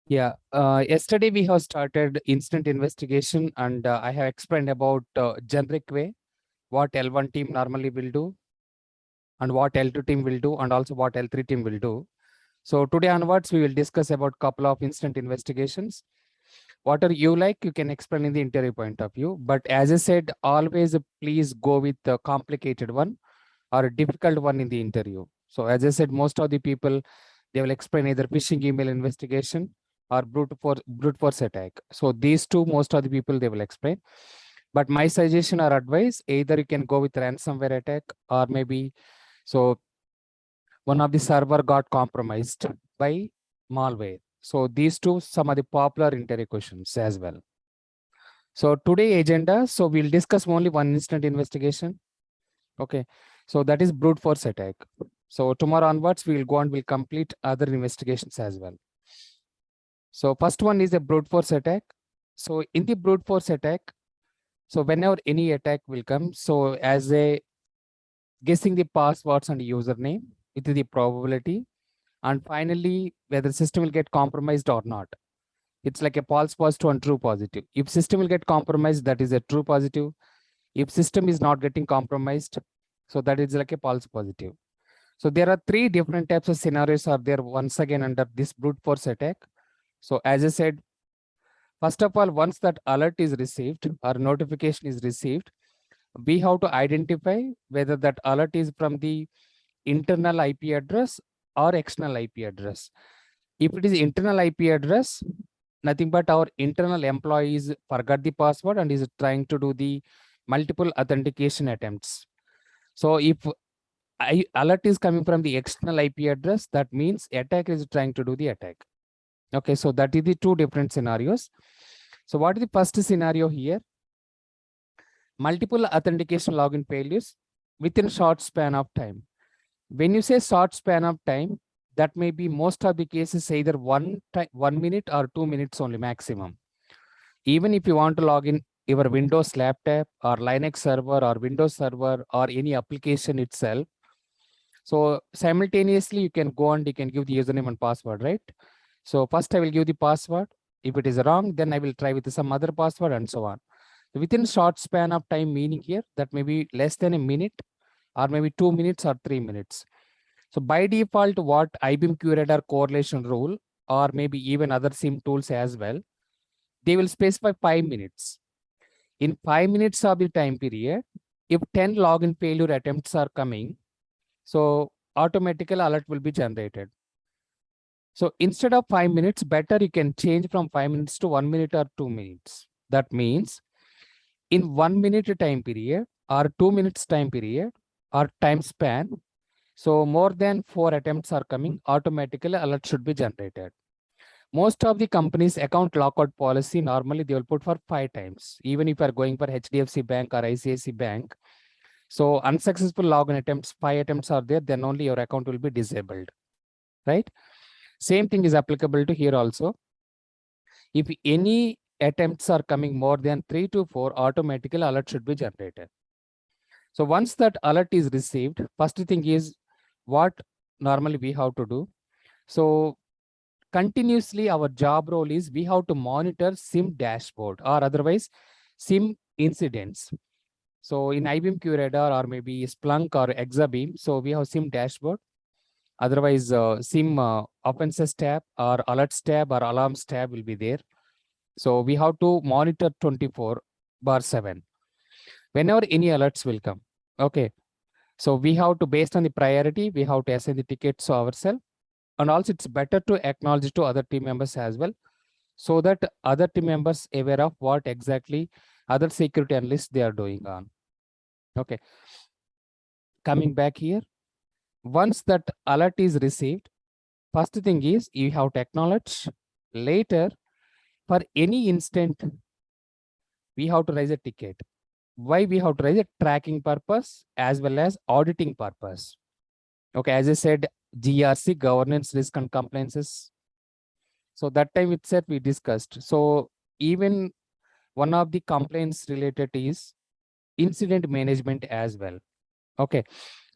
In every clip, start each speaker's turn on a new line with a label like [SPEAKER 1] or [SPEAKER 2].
[SPEAKER 1] Yeah, yesterday we have started incident investigation and I have explained about generic way, what L1 team normally will do and what L2 team will do and also what L3 team will do. So today onwards, we will discuss about couple of incident investigations. Whatever you like, you can explain in the interview point of view. But as I said, always please go with the complicated one or a difficult one in the interview. So as I said, most of the people, they will explain either phishing email investigation or brute force attack. So these two, most of the people, they will explain. But my suggestion or advice, either you can go with ransomware attack or maybe, so one of the server got compromised by malware. So these two, some of the popular interview questions as well. So today agenda, so we'll discuss only one incident investigation. Okay, so that is brute force attack. So tomorrow onwards, we will go and we'll complete other investigations as well. So first one is a brute force attack. So in the brute force attack, so whenever any attack will come, so as a guessing the passwords and username with the probability, and finally whether system will get compromised or not. It's like a false positive and true positive. If system will get compromised, that is a true positive. If system is not getting compromised, so that is like a false positive. So there are three different types of scenarios are there once again under this brute force attack. So as I said, first of all, once that alert is received or notification is received, we have to identify whether that alert is from the internal IP address or external IP address. If it is internal IP address, nothing but our internal employees forgot the password and is trying to do the multiple authentication attempts. So if alert is coming from the external IP address, that means attacker is trying to do the attack. Okay, so that is the two different scenarios. So what is the first scenario here? Multiple authentication login failures within short span of time. When you say short span of time, that may be most of the cases either 1 minute or 2 minutes only maximum. Even if you want to log in your Windows laptop or Linux server or Windows server or any application itself, so simultaneously you can go and you can give the username and password, right? So first I will give the password. If it is wrong, then I will try with some other password and so on. Within short span of time, meaning here that may be less than a minute or maybe 2 minutes or 3 minutes. So by default, what IBM QRadar correlation rule or maybe even other SIM tools as well, they will specify 5 minutes. In 5 minutes of the time period, if 10 login failure attempts are coming, so automatically alert will be generated. So instead of 5 minutes, better you can change from 5 minutes to 1 minute or 2 minutes. That means in 1 minute time period or 2 minutes time period or time span, so more than 4 attempts are coming, automatically alert should be generated. Most of the companies account lockout policy, normally they will put for 5 times. Even if you are going for HDFC Bank or ICICI Bank, so unsuccessful login attempts, 5 attempts are there, then only your account will be disabled, right? Same thing is applicable to here also. If any attempts are coming more than 3 to 4, automatically alert should be generated. So once that alert is received, first thing is what normally we have to do. So continuously our job role is we have to monitor SIM dashboard or otherwise SIM incidents. So in IBM QRadar or maybe Splunk or Exabeam, so we have SIM dashboard. Otherwise SIM offenses tab or alerts tab or alarms tab will be there. So we have to monitor 24/7 whenever any alerts will come. Okay. So we have to, based on the priority, we have to assign the tickets to ourselves. And also it's better to acknowledge to other team members as well, so that other team members aware of what exactly other security analysts they are doing on. Okay. Coming back here, once that alert is received, first thing is you have to acknowledge. Later, for any instant, we have to raise a ticket. Why we have to raise? A tracking purpose as well as auditing purpose. Okay, as I said, GRC, governance, risk and compliances. So that time itself we discussed. So even one of the complaints related is incident management as well. Okay,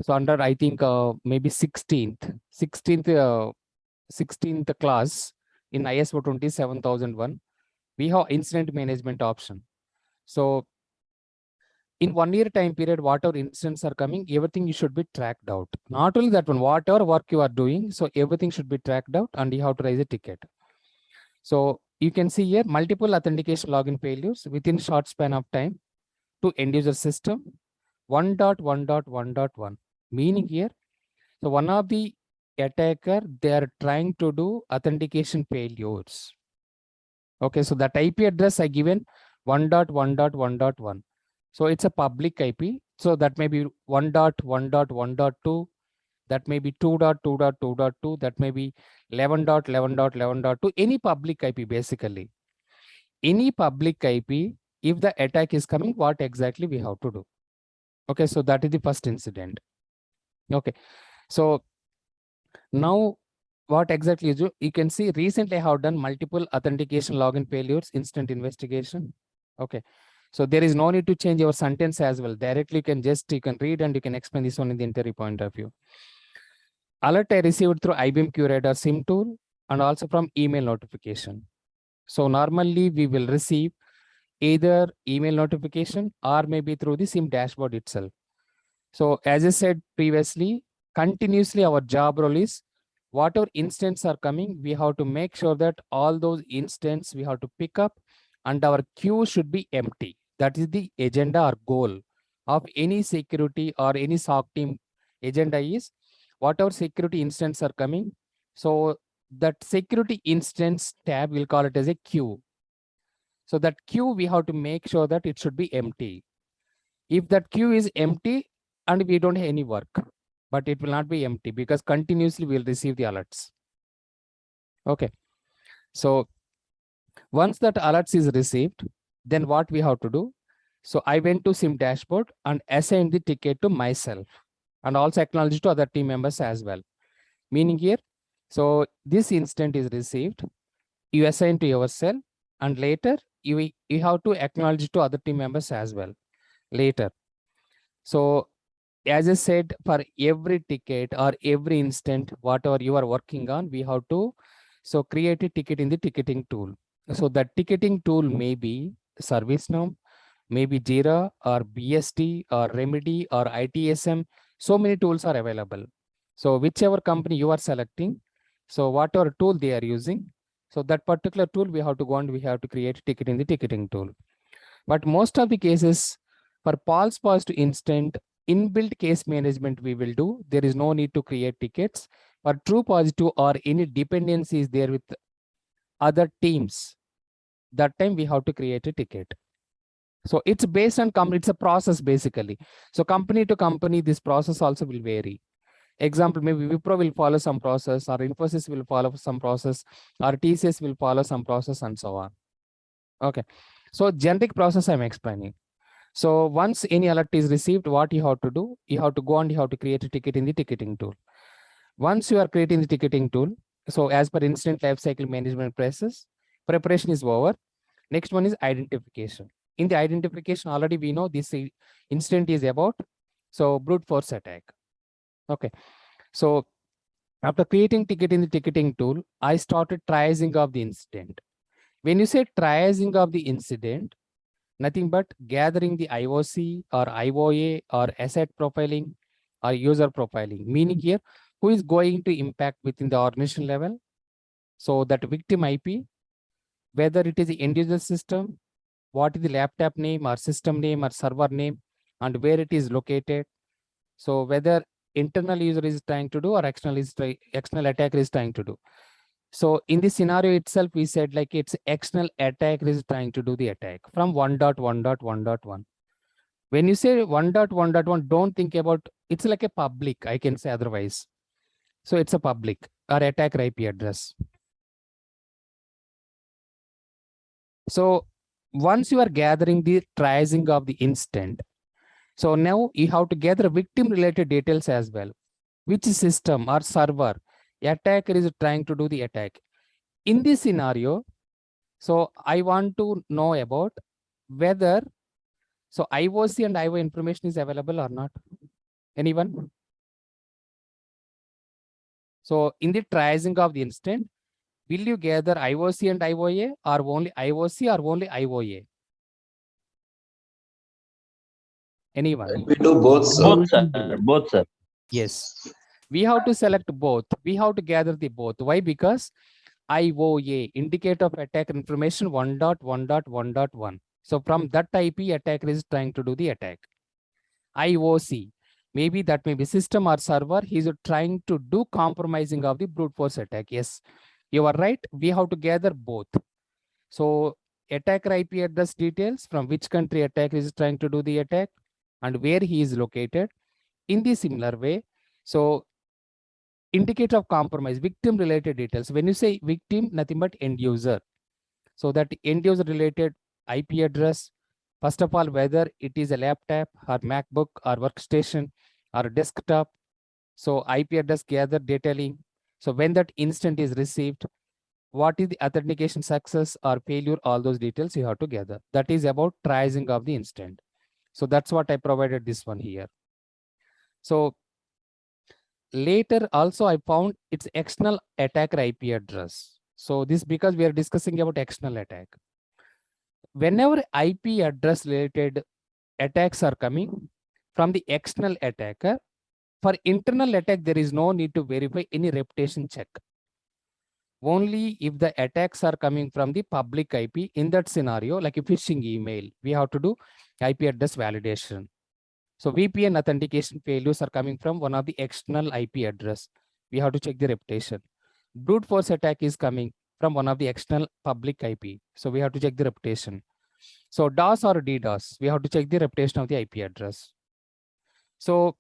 [SPEAKER 1] so under I think maybe 16th class, in ISO 27001, we have incident management option. So in 1 year time period, whatever incidents are coming, everything you should be tracked out. Not only that one, whatever work you are doing, so everything should be tracked out and you have to raise a ticket. So you can see here multiple authentication login failures within short span of time to end user system 1.1.1.1. Meaning here, so one of the attacker, they are trying to do authentication failures. Okay, so that IP address I given 1.1.1.1. So it's a public IP. So that may be 1.1.1.2. That may be 2.2.2.2. That may be 11.11.11.2. Any public IP basically. Any public IP, if the attack is coming, what exactly we have to do? Okay, so that is the first incident. Okay, so now what exactly is you can see recently I have done multiple authentication login failures, instant investigation. Okay, so there is no need to change your sentence as well. Directly you can read and you can explain this one in the interview point of view. Alert I received through IBM Curator SIM tool and also from email notification. So normally we will receive either email notification or maybe through the SIM dashboard itself. So as I said previously, continuously our job role is whatever instances are coming, we have to make sure that all those instances we have to pick up and our queue should be empty. That is the agenda or goal of any security or any SOC team agenda is whatever security instances are coming. So that security instance tab, we'll call it as a queue. So that queue, we have to make sure that it should be empty. If that queue is empty and we don't have any work, but it will not be empty because continuously we'll receive the alerts. Okay. So once that alerts is received, then what we have to do? So I went to SIM dashboard and assigned the ticket to myself and also acknowledge to other team members as well. Meaning here, so this incident is received, you assign to yourself and later you have to acknowledge to other team members as well later. So as I said, for every ticket or every instant, whatever you are working on, we have to create a ticket in the ticketing tool. So that ticketing tool may be ServiceNow, maybe Jira or BST or Remedy or ITSM. So many tools are available. So whichever company you are selecting, so whatever tool they are using, so that particular tool we have to go and we have to create a ticket in the ticketing tool. But most of the cases for false positive instant, inbuilt case management we will do. There is no need to create tickets. For true positive or any dependencies there with other teams, that time we have to create a ticket. So it's based on company, it's a process basically. So company to company, this process also will vary. Example, maybe Wipro will follow some process, or Infosys will follow some process, or TCS will follow some process, and so on. Okay. So generic process I'm explaining. So once any alert is received, what you have to do? You have to go and you have to create a ticket in the ticketing tool. Once you are creating the ticketing tool, so as per incident lifecycle management process, preparation is over. Next one is identification. In the identification, already we know this incident is about brute force attack. Okay. So after creating ticket in the ticketing tool, I started triaging of the incident. When you say triaging of the incident, nothing but gathering the IOC or IOA or asset profiling or user profiling, meaning here who is going to impact within the organization level. So that victim IP, whether it is the end user system, what is the laptop name or system name or server name, and where it is located. So whether internal user is trying to do or external attacker is trying to do. So in this scenario itself, we said like it's external attacker is trying to do the attack from 1.1.1.1. When you say 1.1.1, don't think about, it's like a public, I can say otherwise. So it's a public or attacker IP address. So once you are gathering the triaging of the incident, so now you have to gather victim related details as well. Which system or server attacker is trying to do the attack. In this scenario, so I want to know about whether IOC and IO information is available or not. Anyone? So in the triaging of the incident, will you gather IOC and IOA or only IOC or only IOA? Anyone?
[SPEAKER 2] We do both, sir.
[SPEAKER 3] Both, sir. Both, sir.
[SPEAKER 1] Yes. We have to select both. We have to gather the both. Why? Because IOA, indicator of attack information 1.1.1.1. So from that IP, attacker is trying to do the attack. IOC, maybe that may be system or server. He's trying to do compromising of the brute force attack. Yes, you are right. We have to gather both. So attacker IP address details, from which country attacker is trying to do the attack and where he is located. In the similar way, so indicator of compromise, victim related details. When you say victim, nothing but end user. So that end user related IP address, first of all, whether it is a laptop or MacBook or workstation or desktop. So IP address gather detailing. So when that instant is received, what is the authentication success or failure, all those details you have to gather. That is about triaging of the instant. So that's what I provided this one here. So later also I found it's external attacker IP address. So this because we are discussing about external attack. Whenever IP address related attacks are coming from the external attacker, for internal attack, there is no need to verify any reputation check. Only if the attacks are coming from the public IP, in that scenario, like a phishing email, we have to do IP address validation. So VPN authentication failures are coming from one of the external IP address. We have to check the reputation. Brute force attack is coming from one of the external public IP. So we have to check the reputation. So DOS or DDoS, we have to check the reputation of the IP address. So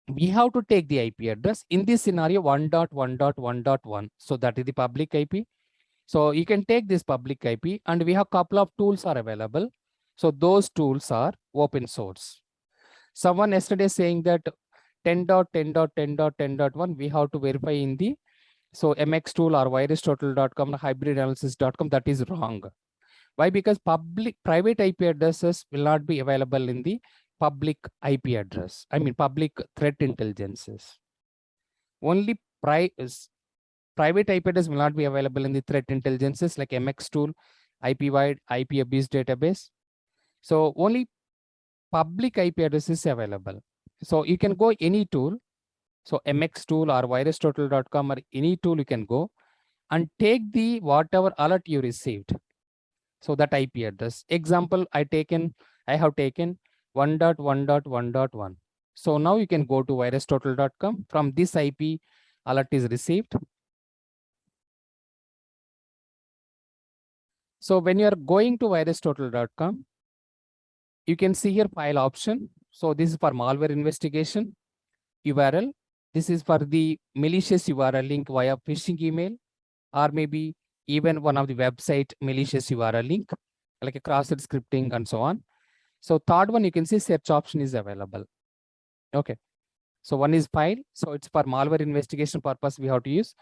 [SPEAKER 1] we have to take the IP address in this scenario 1.1.1.1. So that is the public IP. So you can take this public IP and we have a couple of tools are available. So those tools are open source. Someone yesterday saying that 10.10.10.10.1 we have to verify in the so MX tool or virustotal.com or hybridanalysis.com. That is wrong. Why? Because private IP addresses will not be available in the public IP address. I mean public threat intelligences. Only private IP address will not be available in the threat intelligences like MX tool, IP wide, IP abuse database. So only public IP address is available. So you can go any tool. So MX tool or virustotal.com or any tool you can go and take the whatever alert you received. So that IP address. Example, I have taken 1.1.1.1. So now you can go to virustotal.com. From this IP alert is received. So when you are going to virustotal.com, you can see here file option. So this is for malware investigation URL. This is for the malicious URL link via phishing email, or maybe even one of the website malicious URL link, like a cross-site scripting and so on. So third one, you can see search option is available. Okay. So one is file. So it's for malware investigation purpose we have to use.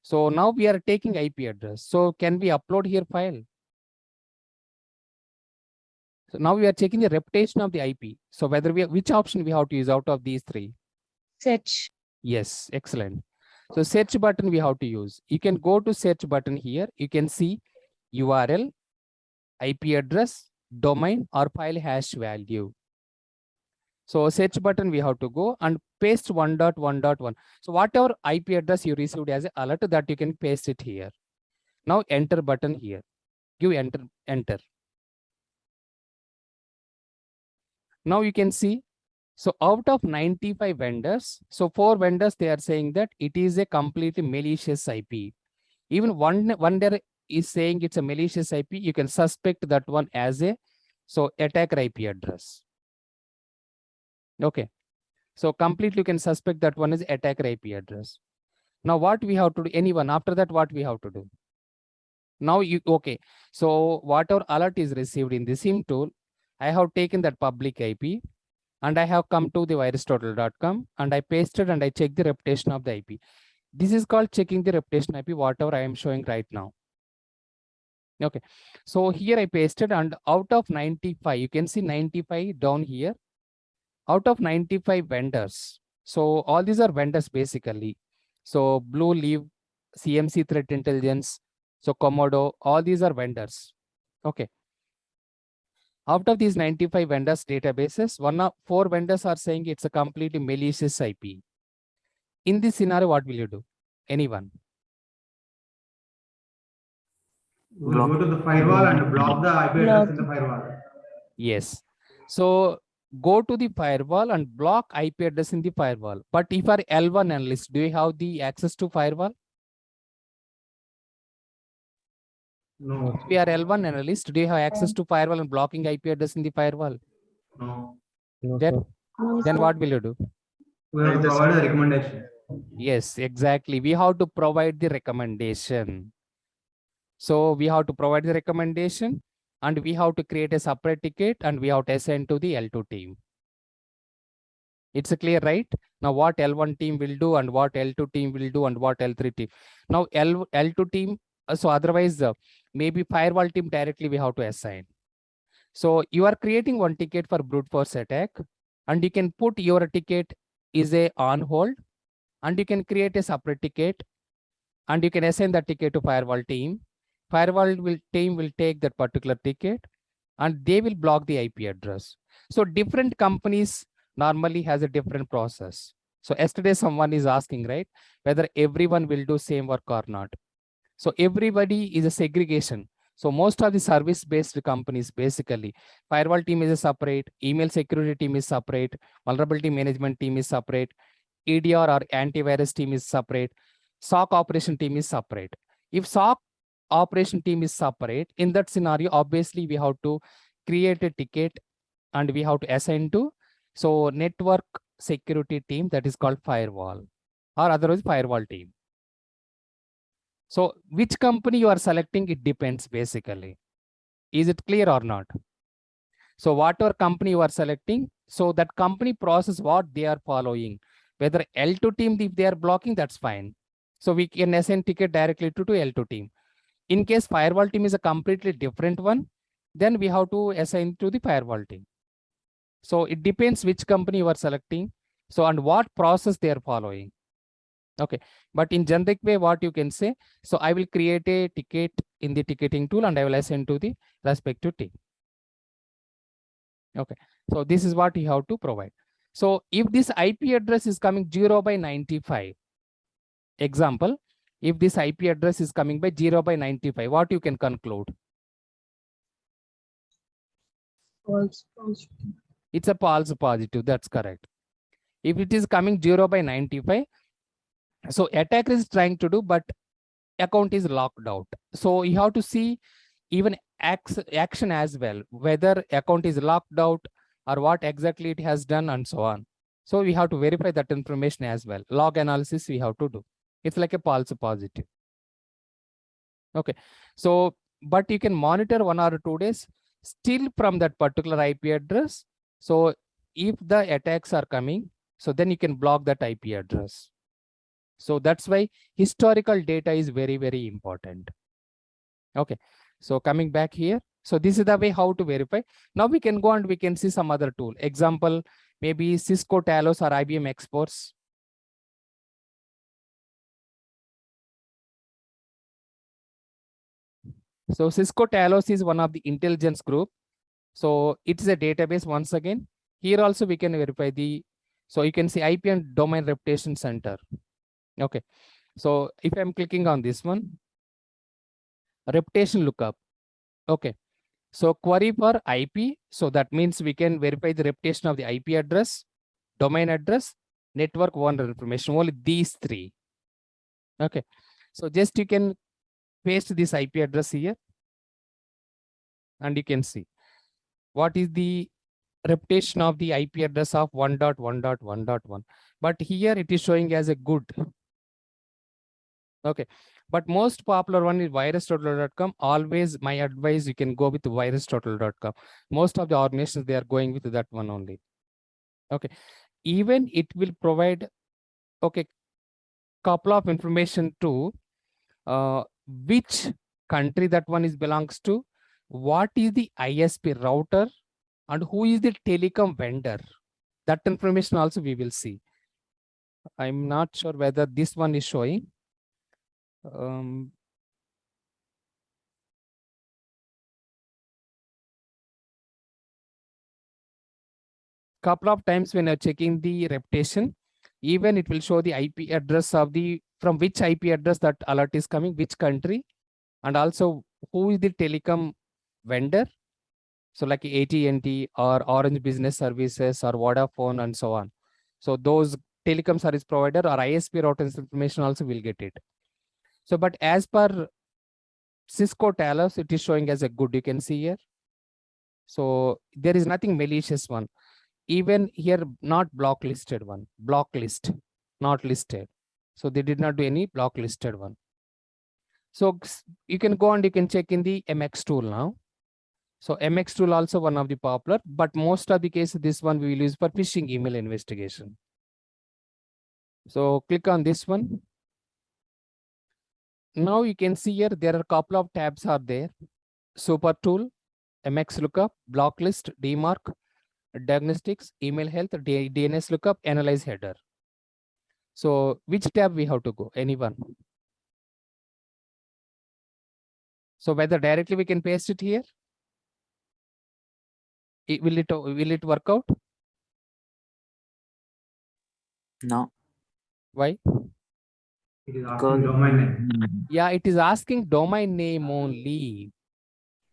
[SPEAKER 1] So now we are taking IP address. So can we upload here file? So now we are checking the reputation of the IP. So whether which option we have to use out of these three?
[SPEAKER 4] Search.
[SPEAKER 1] Yes, excellent. So search button we have to use. You can go to search button here. You can see URL, IP address, domain or file hash value. So search button we have to go and paste 1.1.1. So whatever IP address you received as an alert, that you can paste it here. Now enter button here. Give enter. Now you can see, so out of 95 vendors, so 4 vendors, they are saying that it is a completely malicious IP. Even one vendor is saying it's a malicious IP, you can suspect that one as a attacker IP address. Okay. So completely you can suspect that one is attacker IP address. Now what we have to do, anyone after that, what we have to do? Now okay. So whatever alert is received in the SIM tool, I have taken that public IP and I have come to the virustotal.com and I pasted and I check the reputation of the IP. This is called checking the reputation IP, whatever I am showing right now. Okay. So here I pasted and out of 95, you can see 95 down here. Out of 95 vendors. So all these are vendors basically. So Blue Leaf, CMC Threat Intelligence, so Komodo, all these are vendors. Okay. Out of these 95 vendors databases, 4 vendors are saying it's a completely malicious IP. In this scenario, what will you do? Anyone?
[SPEAKER 2] We'll go to the firewall and block the IP address in the firewall.
[SPEAKER 1] Yes. So go to the firewall and block IP address in the firewall. But if you are L1 analyst, do you have the access to firewall?
[SPEAKER 2] No.
[SPEAKER 1] If you are L1 analyst, do you have access to firewall and blocking IP address in the firewall?
[SPEAKER 2] No.
[SPEAKER 1] Then what will you do?
[SPEAKER 2] We have to provide a recommendation.
[SPEAKER 1] Yes, exactly. We have to provide the recommendation. So we have to provide the recommendation and we have to create a separate ticket and we have to assign to the L2 team. It's clear, right? Now what L1 team will do and what L2 team will do and what L3 team. Now L2 team, so otherwise maybe firewall team directly we have to assign. So you are creating one ticket for brute force attack and you can put your ticket is a on hold and you can create a separate ticket and you can assign that ticket to firewall team. Firewall team will take that particular ticket and they will block the IP address. So different companies normally has a different process. So yesterday someone is asking, right, whether everyone will do same work or not. So everybody is a segregation. So most of the service-based companies, basically, firewall team is a separate, email security team is separate, vulnerability management team is separate, EDR or antivirus team is separate, SOC operation team is separate. If SOC operation team is separate, in that scenario, obviously we have to create a ticket and we have to assign to so network security team that is called firewall or otherwise firewall team. So which company you are selecting, it depends basically. Is it clear or not? So whatever company you are selecting, so that company process what they are following. Whether L2 team, if they are blocking, that's fine. So we can assign ticket directly to L2 team. In case firewall team is a completely different one, then we have to assign to the firewall team. So it depends which company you are selecting. So and what process they are following. Okay, but in generic way, what you can say, so I will create a ticket in the ticketing tool and I will assign to the respective team. Okay, so this is what you have to provide. So if this IP address is coming 0/95, example, if this IP address is coming by 0/95, what you can conclude?
[SPEAKER 3] False positive.
[SPEAKER 1] It's a false positive, that's correct. If it is coming 0/95, so attacker is trying to do, but account is locked out. So you have to see even action as well, whether account is locked out or what exactly it has done and so on. So we have to verify that information as well. Log analysis we have to do. It's like a false positive. Okay, so but you can monitor 1 or 2 days still from that particular IP address. So if the attacks are coming, so then you can block that IP address. So that's why historical data is very, very important. Okay, so coming back here. So this is the way how to verify. Now we can go and we can see some other tool. Example, maybe Cisco Talos or IBM Exports. So Cisco Talos is one of the intelligence group. So it's a database once again. Here also we can verify the, so you can see IP and domain reputation center. Okay, so if I'm clicking on this one, reputation lookup. Okay, so query for IP. So that means we can verify the reputation of the IP address, domain address, network owner information, only these 3. Okay, so just you can paste this IP address here and you can see what is the reputation of the IP address of 1.1.1.1. But here it is showing as a good. Okay, but most popular one is virustotal.com. Always my advice, you can go with virustotal.com. Most of the organizations, they are going with that one only. Okay, even it will provide, okay, couple of information to which country that one is belongs to, what is the ISP router, and who is the telecom vendor. That information also we will see. I'm not sure whether this one is showing. Couple of times when you're checking the reputation, even it will show the IP address of the, from which IP address that alert is coming, which country, and also who is the telecom vendor. So like AT&T or Orange Business Services or Vodafone and so on. So those telecom service provider or ISP routers information also will get it. So, but as per Cisco Talos, it is showing as a good, you can see here. So there is nothing malicious one. Even here, not block listed one, block list, not listed. So they did not do any block listed one. So you can go and you can check in the MX tool now. So MX tool also one of the popular, but most of the cases, this one we will use for phishing email investigation. So click on this one. Now you can see here, there are a couple of tabs are there. Super tool, MX lookup, block list, DMARC, diagnostics, email health, DNS lookup, analyze header. So which tab we have to go? Anyone? So whether directly we can paste it here? Will it work out?
[SPEAKER 4] No.
[SPEAKER 1] Why?
[SPEAKER 2] It is asking domain name.
[SPEAKER 1] Yeah, it is asking domain name only.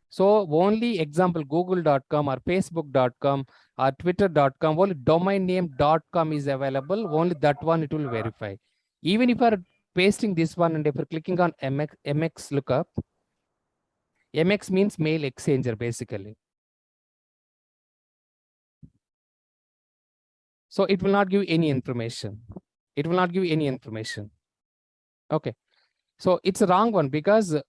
[SPEAKER 1] So only example google.com or facebook.com or twitter.com, only domain name .com is available. Only that one it will verify. Even if you are pasting this one and if you're clicking on MX lookup, MX means mail exchanger basically. So it will not give any information. It will not give any information. Okay. So it's a wrong one because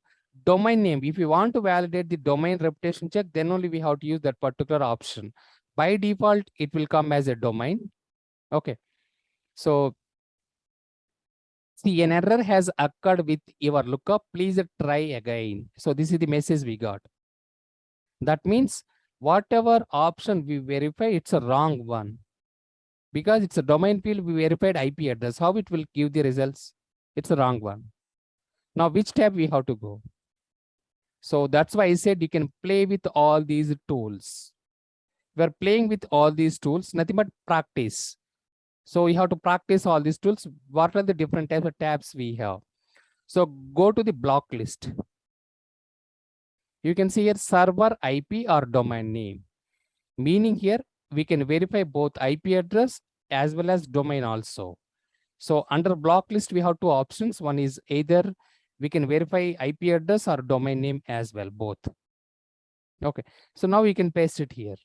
[SPEAKER 1] domain name, if you want to validate the domain reputation check, then only we have to use that particular option. By default, it will come as a domain. Okay. So see, an error has occurred with your lookup. Please try again. So this is the message we got. That means whatever option we verify, it's a wrong one. Because it's a domain field, we verified IP address. How it will give the results? It's a wrong one. Now, which tab we have to go? So that's why I said you can play with all these tools. We're playing with all these tools, nothing but practice. So you have to practice all these tools. What are the different types of tabs we have? So go to the block list. You can see here server IP or domain name. Meaning here, we can verify both IP address as well as domain also. So under block list, we have two options. One is either we can verify IP address or domain name as well, both. Okay, so now we can paste it here.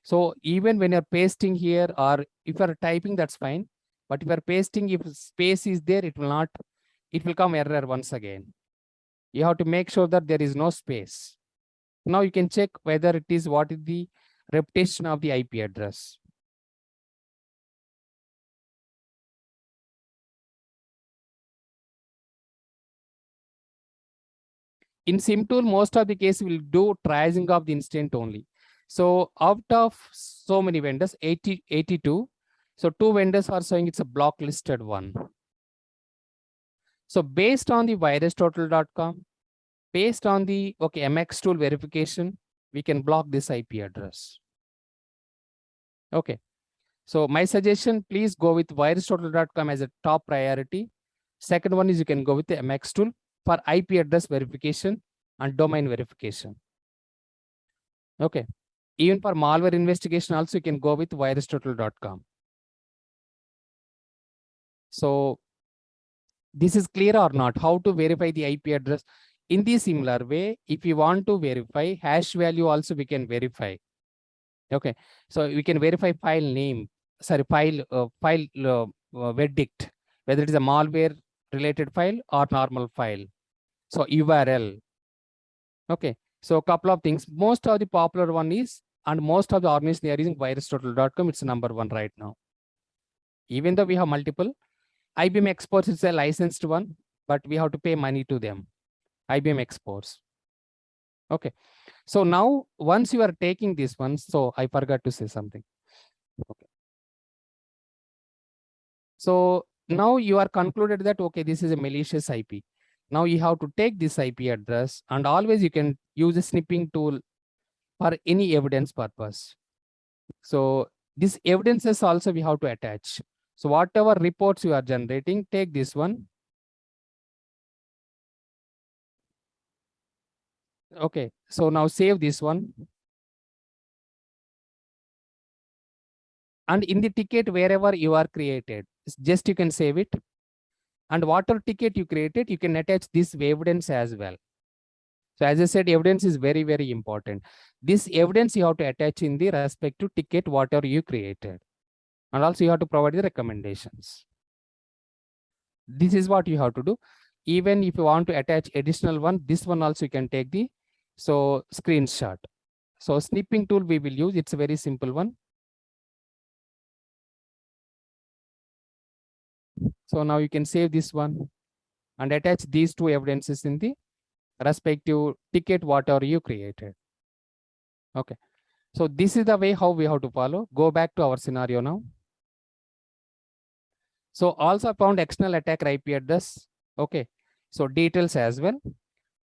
[SPEAKER 1] So even when you're pasting here or if you're typing, that's fine. But if you're pasting, if space is there, it will come error once again. You have to make sure that there is no space. Now you can check whether it is what is the reputation of the IP address. In SimTool, most of the case will do triaging of the incident only. So out of so many vendors, 82, so 2 vendors are showing it's a block listed one. So based on the virustotal.com, based on the MX tool verification, we can block this IP address. Okay. So my suggestion, please go with virustotal.com as a top priority. Second one is you can go with the MX tool for IP address verification and domain verification. Okay. Even for malware investigation also, you can go with virustotal.com. So this is clear or not? How to verify the IP address? In the similar way, if you want to verify hash value also, we can verify. Okay. So we can verify file name, sorry, file verdict, whether it is a malware related file or normal file. So URL. Okay. So a couple of things. Most of the popular one is, and most of the organizations they are using virustotal.com. It's number 1 right now. Even though we have multiple, IBM Exports is a licensed one, but we have to pay money to them. IBM Exports. Okay. So now once you are taking this one, so I forgot to say something. Okay. So now you are concluded that, okay, this is a malicious IP. Now you have to take this IP address, and always you can use a snipping tool for any evidence purpose. So this evidences also we have to attach. So whatever reports you are generating, take this one. Okay, so now save this one. And in the ticket, wherever you are created, just you can save it. And whatever ticket you created, you can attach this evidence as well. So as I said, evidence is very, very important. This evidence you have to attach in the respective ticket, whatever you created. And also you have to provide the recommendations. This is what you have to do. Even if you want to attach additional one, this one also you can take the screenshot. So snipping tool we will use. It's a very simple one. So now you can save this one and attach these two evidences in the respective ticket, whatever you created. Okay. So this is the way how we have to follow. Go back to our scenario now. So also found external attacker IP address. Okay. So details as well.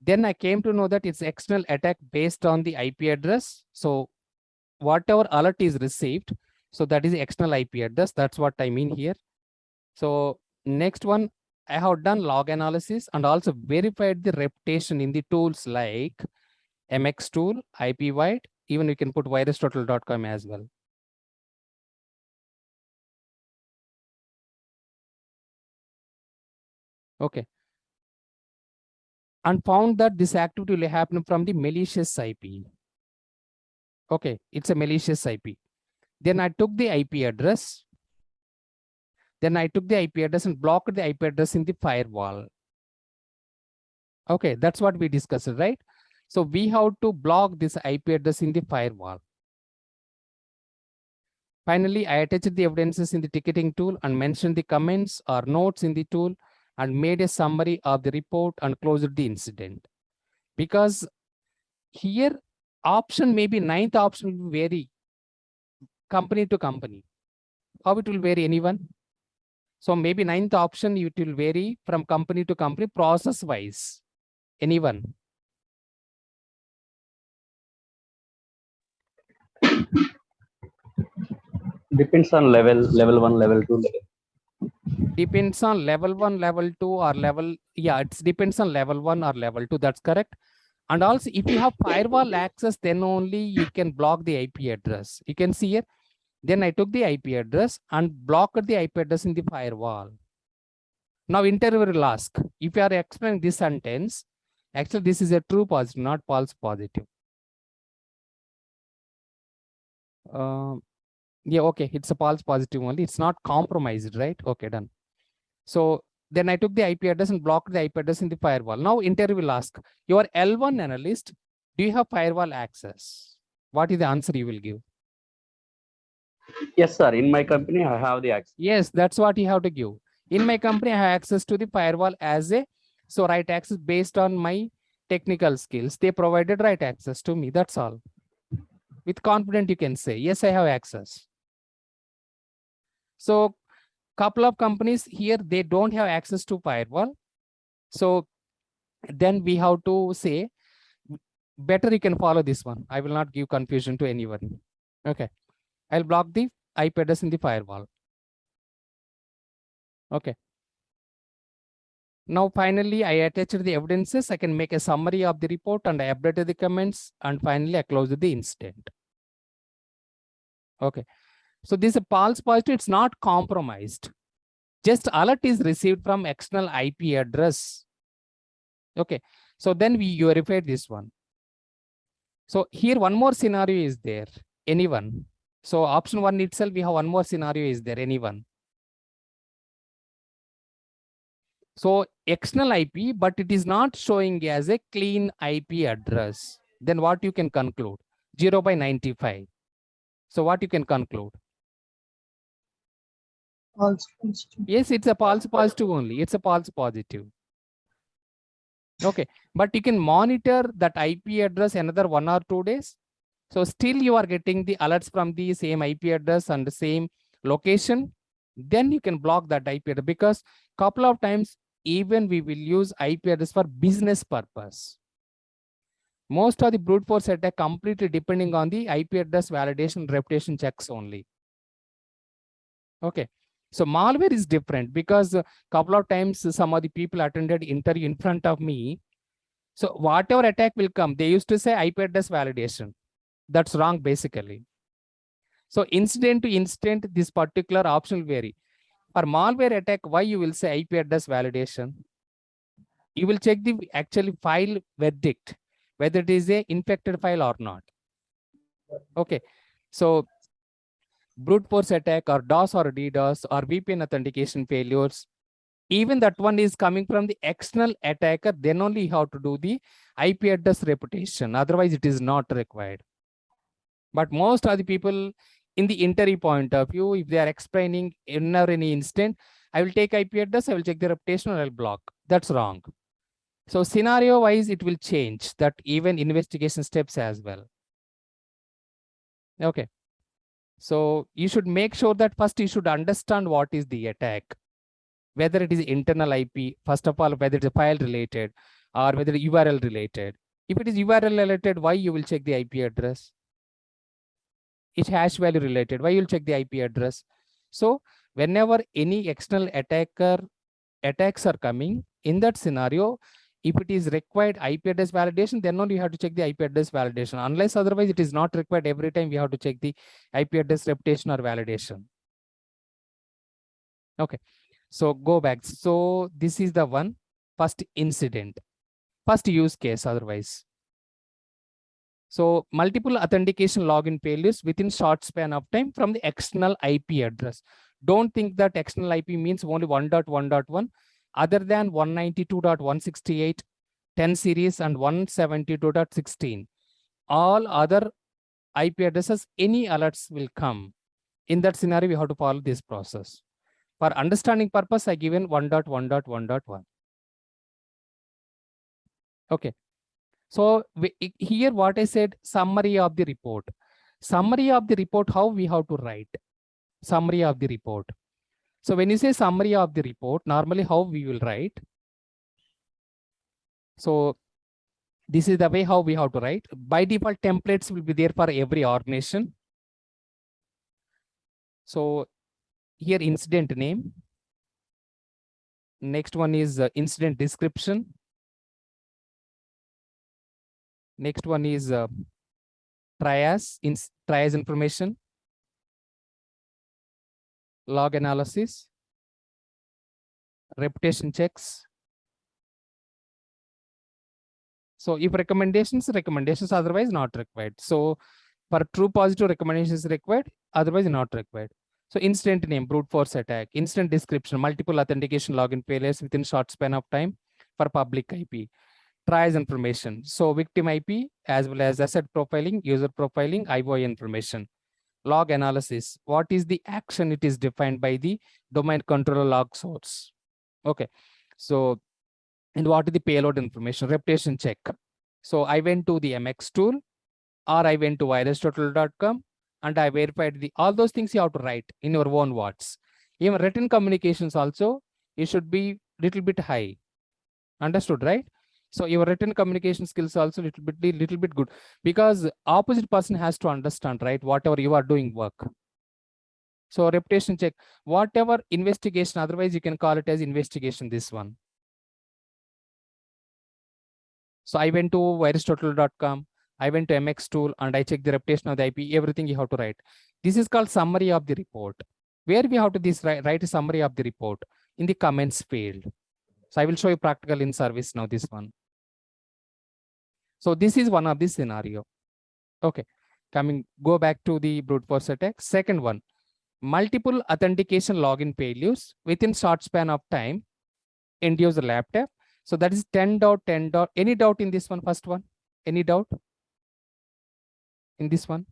[SPEAKER 1] Then I came to know that it's external attack based on the IP address. So whatever alert is received, so that is the external IP address. That's what I mean here. So next one, I have done log analysis and also verified the reputation in the tools like MX tool, IP wide, even we can put virustotal.com as well. Okay. And found that this activity will happen from the malicious IP. Okay, it's a malicious IP. Then I took the IP address. Then I took the IP address and blocked the IP address in the firewall. Okay, that's what we discussed, right? So we have to block this IP address in the firewall. Finally, I attached the evidences in the ticketing tool and mentioned the comments or notes in the tool and made a summary of the report and closed the incident. Because here option, maybe ninth option will vary company to company. How it will vary, anyone? So maybe ninth option, it will vary from company to company process wise. Anyone?
[SPEAKER 4] Depends on level 1, level 2, level.
[SPEAKER 1] Depends on level 1, level 2 or level, yeah, it depends on level 1 or level 2, that's correct. And also if you have firewall access, then only you can block the IP address. You can see here, then I took the IP address and blocked the IP address in the firewall. Now interviewer will ask, if you are explaining this sentence, actually this is a true positive, not false positive. Yeah, okay, it's a false positive only. It's not compromised, right? Okay, done. So then I took the IP address and blocked the IP address in the firewall. Now interview will ask, your L1 analyst, do you have firewall access? What is the answer you will give?
[SPEAKER 4] Yes, sir. In my company, I have the access.
[SPEAKER 1] Yes, that's what you have to give. In my company, I have access to the firewall as a, so right access based on my technical skills. They provided right access to me. That's all. With confidence, you can say, yes, I have access. So couple of companies here, they don't have access to firewall. So then we have to say, better you can follow this one. I will not give confusion to anyone. Okay. I'll block the IP address in the firewall. Okay. Now, finally, I attached the evidences. I can make a summary of the report and I updated the comments. And finally, I closed the incident. Okay. So this is a false positive. It's not compromised. Just alert is received from external IP address. Okay. So then you verified this one. So here one more scenario is there. Anyone? So option 1 itself, we have one more scenario is there. Anyone? So external IP, but it is not showing as a clean IP address. Then what you can conclude? 0/95. So what you can conclude?
[SPEAKER 3] False positive.
[SPEAKER 1] Yes, it's a false positive only. It's a false positive. Okay, but you can monitor that IP address another 1 or 2 days. So still you are getting the alerts from the same IP address and the same location. Then you can block that IP address, because couple of times even we will use IP address for business purpose. Most of the brute force attack completely depending on the IP address validation reputation checks only. Okay. So malware is different because a couple of times some of the people attended interview in front of me. So whatever attack will come, they used to say IP address validation. That's wrong basically. So incident to incident, this particular option will vary. For malware attack, why you will say IP address validation? You will check the actually file verdict, whether it is a infected file or not. Okay. So brute force attack or DOS or DDoS or VPN authentication failures, even that one is coming from the external attacker, then only you have to do the IP address reputation. Otherwise, it is not required. But most of the people in the interview point of view, if they are explaining in or any instant, I will take IP address, I will check the reputation, or I'll block. That's wrong. So scenario wise, it will change that even investigation steps as well. Okay. So you should make sure that first you should understand what is the attack, whether it is internal IP, first of all, whether it is file related or whether URL related. If it is URL related, why you will check the IP address? It's hash value related. Why you'll check the IP address? So whenever any external attacks are coming, in that scenario, if it is required IP address validation, then only you have to check the IP address validation. Unless otherwise, it is not required every time we have to check the IP address reputation or validation. Okay. So go back. So this is the one first incident, first use case otherwise. So multiple authentication login failures within short span of time from the external IP address. Don't think that external IP means only 1.1.1. Other than 192.168, 10 series and 172.16. All other IP addresses, any alerts will come. In that scenario, we have to follow this process. For understanding purpose, I given 1.1.1.1. Okay. So here what I said, summary of the report. Summary of the report, how we have to write? Summary of the report. So when you say summary of the report, normally how we will write? So this is the way how we have to write. By default, templates will be there for every organization. So here incident name. Next one is incident description. Next one is triage information, log analysis, reputation checks. So if recommendations, otherwise not required. So for true positive recommendations required, otherwise not required. So incident name, brute force attack, incident description, multiple authentication login failures within short span of time for public IP. Triage information. So victim IP as well as asset profiling, user profiling, IOI information. Log analysis. What is the action? It is defined by the domain controller log source. Okay. So, and what is the payload information? Reputation check. So I went to the MX tool or I went to virustotal.com and I verified all those things you have to write in your own words. Even written communications also, it should be little bit high. Understood, right? So your written communication skills also little bit good, because opposite person has to understand, right? Whatever you are doing work. So reputation check, whatever investigation, otherwise you can call it as investigation, this one. So I went to virustotal.com, I went to MX tool and I checked the reputation of the IP, everything you have to write. This is called summary of the report. Where we have to write a summary of the report in the comments field. So I will show you practical in service now, this one. So this is one of the scenario. Okay, go back to the brute force attack. Second one, multiple authentication login failures within short span of time, end user laptop. So that is 10 dot. Any doubt in this one, first one? Any doubt in this one?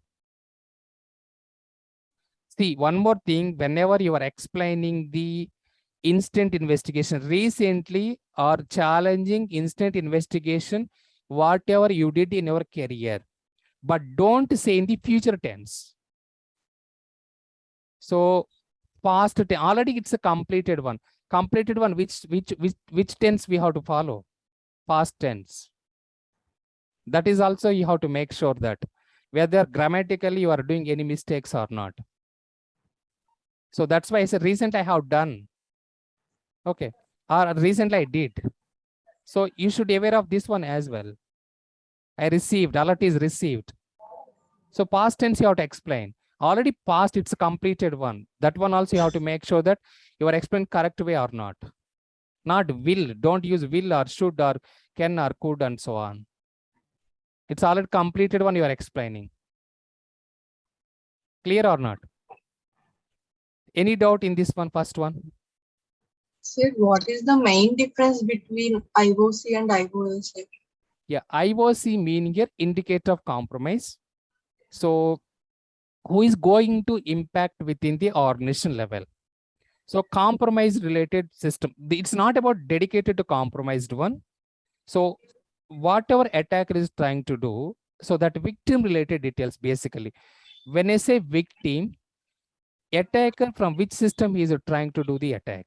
[SPEAKER 1] See, one more thing, whenever you are explaining the instant investigation, recently or challenging instant investigation, whatever you did in your career, but don't say in the future tense. So past tense, already it's a completed one. Completed one, which tense we have to follow? Past tense. That is also you have to make sure that whether grammatically you are doing any mistakes or not. So that's why I said recent I have done. Okay. Or recently I did. So you should be aware of this one as well. I received, alert is received. So past tense you have to explain. Already past, it's a completed one. That one also you have to make sure that you are explaining correct way or not. Not will. Don't use will or should or can or could and so on. It's already completed one you are explaining. Clear or not? Any doubt in this one, first one?
[SPEAKER 3] Sir, what is the main difference between IOC and IOS?
[SPEAKER 1] Yeah, IOC meaning here indicator of compromise. So who is going to impact within the organization level? So compromise related system, it's not about dedicated to compromised one. So whatever attacker is trying to do, so that victim related details basically. When I say victim, attacker from which system he is trying to do the attack.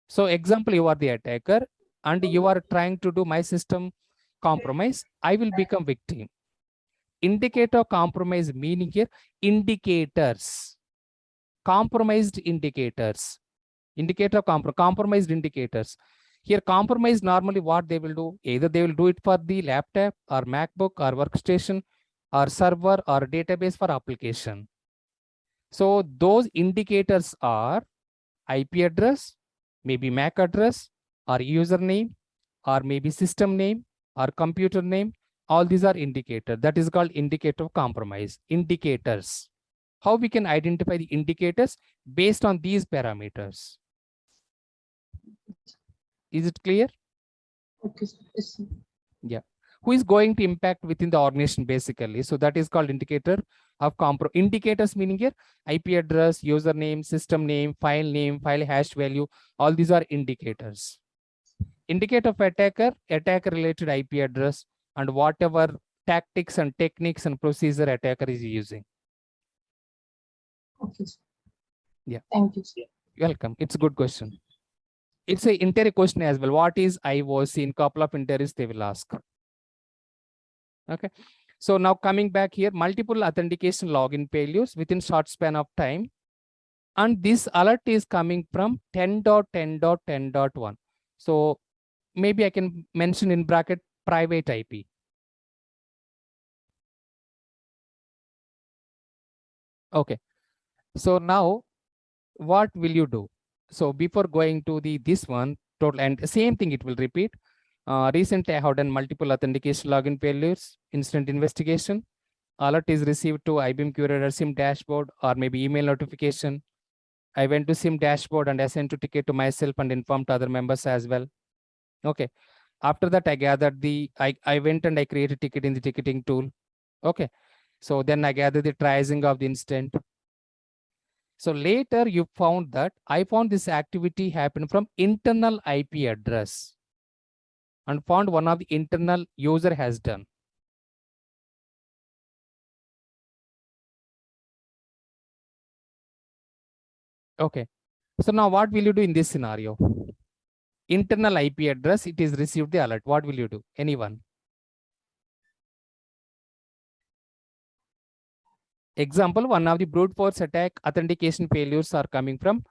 [SPEAKER 1] So example, you are the attacker and you are trying to do my system compromise, I will become victim. Indicator compromise meaning here indicators, compromised indicators, compromised indicators. Here compromise normally what they will do, either they will do it for the laptop or MacBook or workstation or server or database for application. So those indicators are IP address, maybe MAC address or username or maybe system name or computer name. All these are indicators. That is called indicator of compromise. Indicators. How we can identify the indicators based on these parameters. Is it clear?
[SPEAKER 3] Okay, sir. Yes, sir.
[SPEAKER 1] Yeah. Who is going to impact within the organization basically? So that is called indicator of indicators meaning here IP address, username, system name, file hash value. All these are indicators. Indicator of attacker related IP address and whatever tactics and techniques and procedure attacker is using.
[SPEAKER 3] Okay, sir.
[SPEAKER 1] Yeah.
[SPEAKER 3] Thank you, sir.
[SPEAKER 1] Welcome. It's a good question. It's an interview question as well. What is IOC? In couple of interviews they will ask. Okay. So now coming back here, multiple authentication login failures within short span of time. And this alert is coming from 10.10.10.1. So maybe I can mention in bracket private IP. Okay. So now what will you do? So before going to this one, total and same thing, it will repeat. Recently, I have done multiple authentication login failures, instant investigation. Alert is received to IBM Curator SIM dashboard or maybe email notification. I went to SIM dashboard and assigned a ticket to myself and informed other members as well. Okay. After that, I gathered I went and I created a ticket in the ticketing tool. Okay. So then I gathered the triaging of the incident. So later you found that I found this activity happened from internal IP address and found one of the internal user has done. Okay. So now what will you do in this scenario? Internal IP address, it is received the alert. What will you do? Anyone? Example, one of the brute force attack authentication failures are coming from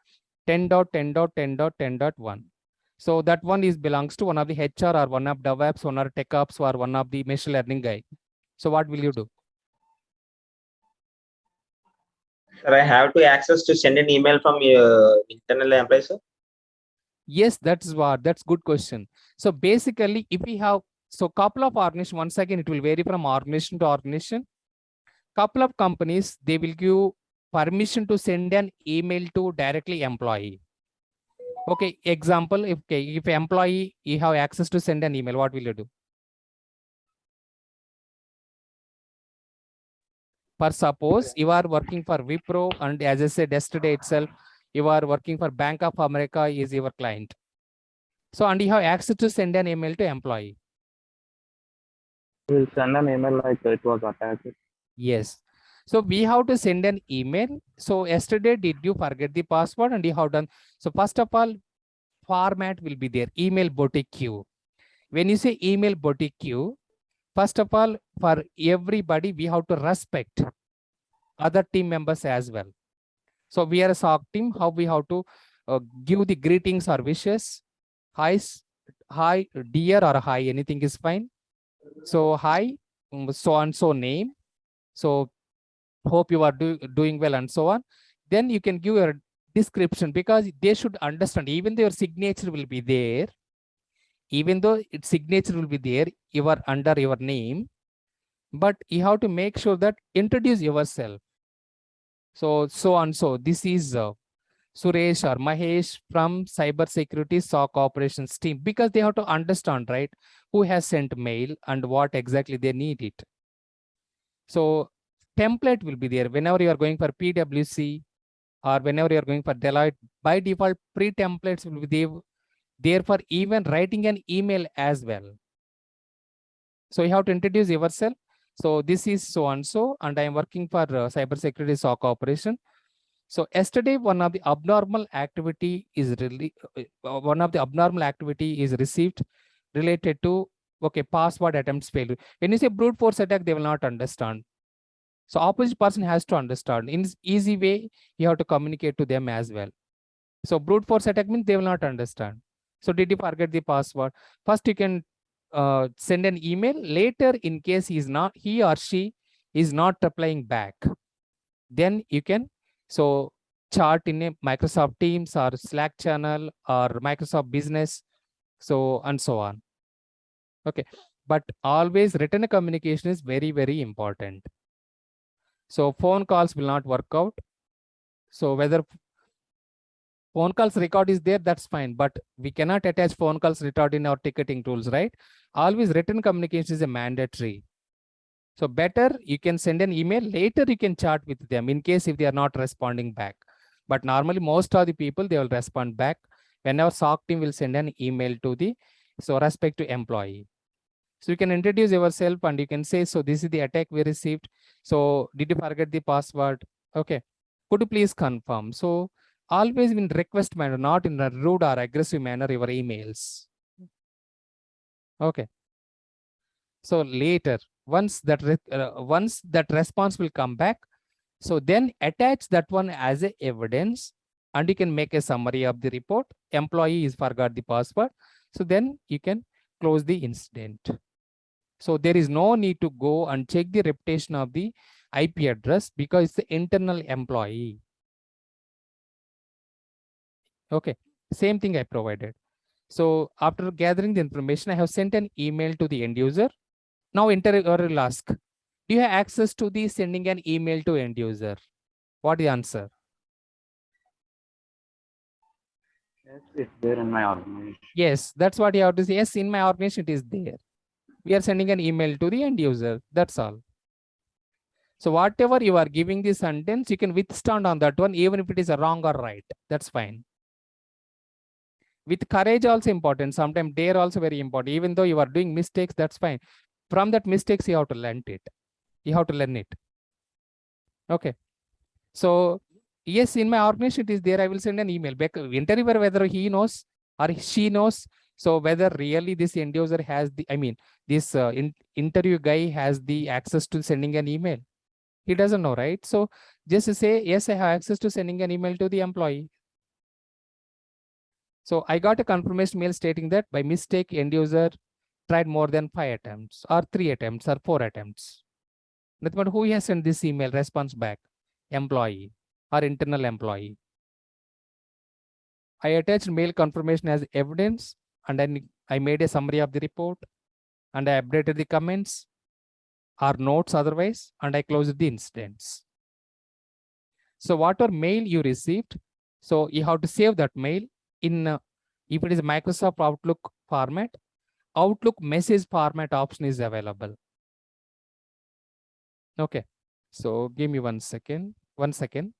[SPEAKER 1] 10.10.10.10.1. So that one is belongs to one of the HR or one of DevOps, one or tech ops or one of the machine learning guy. So what will you do?
[SPEAKER 5] Sir, I have to access to send an email from internal employee, sir?
[SPEAKER 1] Yes, that's good question. So basically, if we have, so couple of organizations, once again, it will vary from organization to organization. Couple of companies, they will give permission to send an email to directly employee. Okay, example, if employee, you have access to send an email, what will you do? For suppose you are working for Wipro and as I said yesterday itself, you are working for Bank of America is your client. So, and you have access to send an email to employee.
[SPEAKER 4] We'll send an email like it was attacked.
[SPEAKER 1] Yes. So we have to send an email. So yesterday, did you forget the password and you have done? So first of all, format will be there. Email boutique queue. When you say email boutique queue, first of all, for everybody, we have to respect other team members as well. So we are a SOC team, how we have to give the greetings or wishes. Hi, hi, dear or hi, anything is fine. So hi, so and so name. So hope you are doing well and so on. Then you can give your description because they should understand, even though your signature will be there, even though its signature will be there, you are under your name, but you have to make sure that introduce yourself. So and so, this is Suresh or Mahesh from Cybersecurity SOC operations team, because they have to understand, right, who has sent mail and what exactly they need it. So template will be there whenever you are going for PwC or whenever you are going for Deloitte. By default, pre-templates will be there for even writing an email as well. So you have to introduce yourself. So this is so and so, and I am working for Cybersecurity SOC operation. So yesterday, one of the abnormal activity is received related to password attempts failure. When you say brute force attack, they will not understand. So opposite person has to understand. In easy way, you have to communicate to them as well. So brute force attack means they will not understand. So did you forget the password? First, you can send an email. Later, in case he or she is not replying back, then you can chat in a Microsoft Teams or Slack channel or Microsoft Business, and so on. Okay, but always written communication is very, very important. So phone calls will not work out. So whether phone calls record is there, that's fine, but we cannot attach phone calls record in our ticketing tools, right? Always written communication is a mandatory. So better you can send an email, later you can chat with them in case if they are not responding back. But normally most of the people, they will respond back whenever SOC team will send an email to the respective employee. So you can introduce yourself and you can say, so this is the attack we received. So did you forget the password? Okay, could you please confirm? So always in request manner, not in a rude or aggressive manner, your emails. Okay. So later, once that response will come back, so then attach that one as a evidence, and you can make a summary of the report. Employee is forgot the password. So then you can close the incident. So there is no need to go and check the reputation of the IP address because it's the internal employee. Okay, same thing I provided. So after gathering the information, I have sent an email to the end user. Now interviewer will ask, do you have access to the sending an email to end user? What is the answer?
[SPEAKER 4] Yes, it's there in my organization.
[SPEAKER 1] Yes, that's what you have to say. Yes, in my organization, it is there. We are sending an email to the end user. That's all. So whatever you are giving the sentence, you can withstand on that one, even if it is a wrong or right. That's fine. With courage also important. Sometimes dare also very important. Even though you are doing mistakes, that's fine. From that mistakes, you have to learn it. You have to learn it. Okay. So yes, in my organization, it is there. I will send an email back. Interviewer, whether he knows or she knows. So whether really this end user has the, this interview guy has the access to sending an email. He doesn't know, right? So just say, yes, I have access to sending an email to the employee. So I got a confirmation mail stating that by mistake, end user tried more than 5 attempts or 3 attempts or 4 attempts. That's what who has sent this email response back? Employee or internal employee. I attached mail confirmation as evidence, and then I made a summary of the report, and I updated the comments or notes otherwise, and I closed the incidents. So whatever mail you received, so you have to save that mail in, if it is Microsoft Outlook format, Outlook message format option is available. Okay, so give me 1 second. 1 second.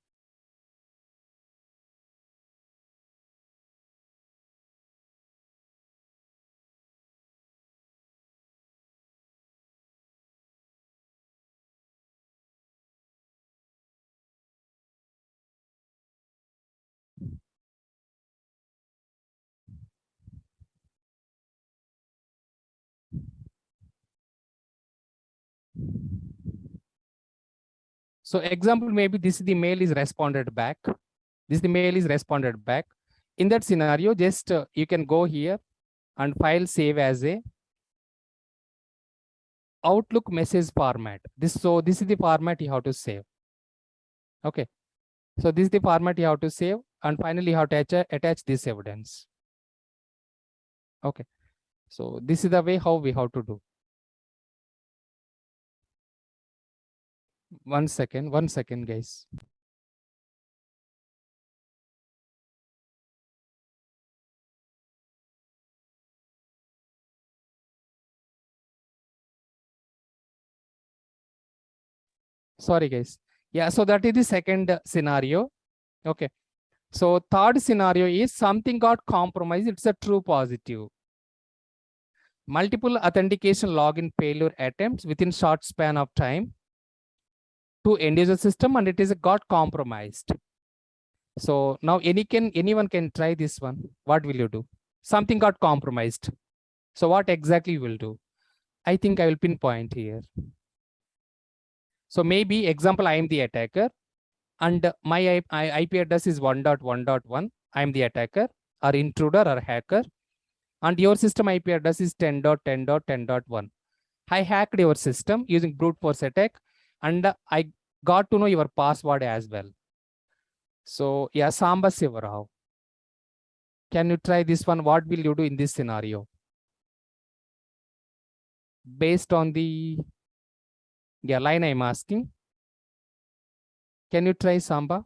[SPEAKER 1] So example, maybe this is the mail is responded back. This the mail is responded back. In that scenario, just you can go here and file save as a Outlook message format. This is the format you have to save. Okay. So this is the format you have to save, and finally you have to attach this evidence. Okay. So this is the way how we have to do. One second, guys. Sorry, guys. Yeah, so that is the second scenario. Okay. So third scenario is something got compromised. It's a true positive. Multiple authentication login failure attempts within short span of time to end user system, and it is got compromised. So now anyone can try this one. What will you do? Something got compromised. So what exactly you will do? I think I will pinpoint here. So maybe example, I am the attacker and my IP address is 1.1.1. I am the attacker or intruder or hacker, and your system IP address is 10.10.10.1. I hacked your system using brute force attack, and I got to know your password as well. So yeah, Samba Sivarao, can you try this one? What will you do in this scenario? Based on the line I'm asking, can you try Samba?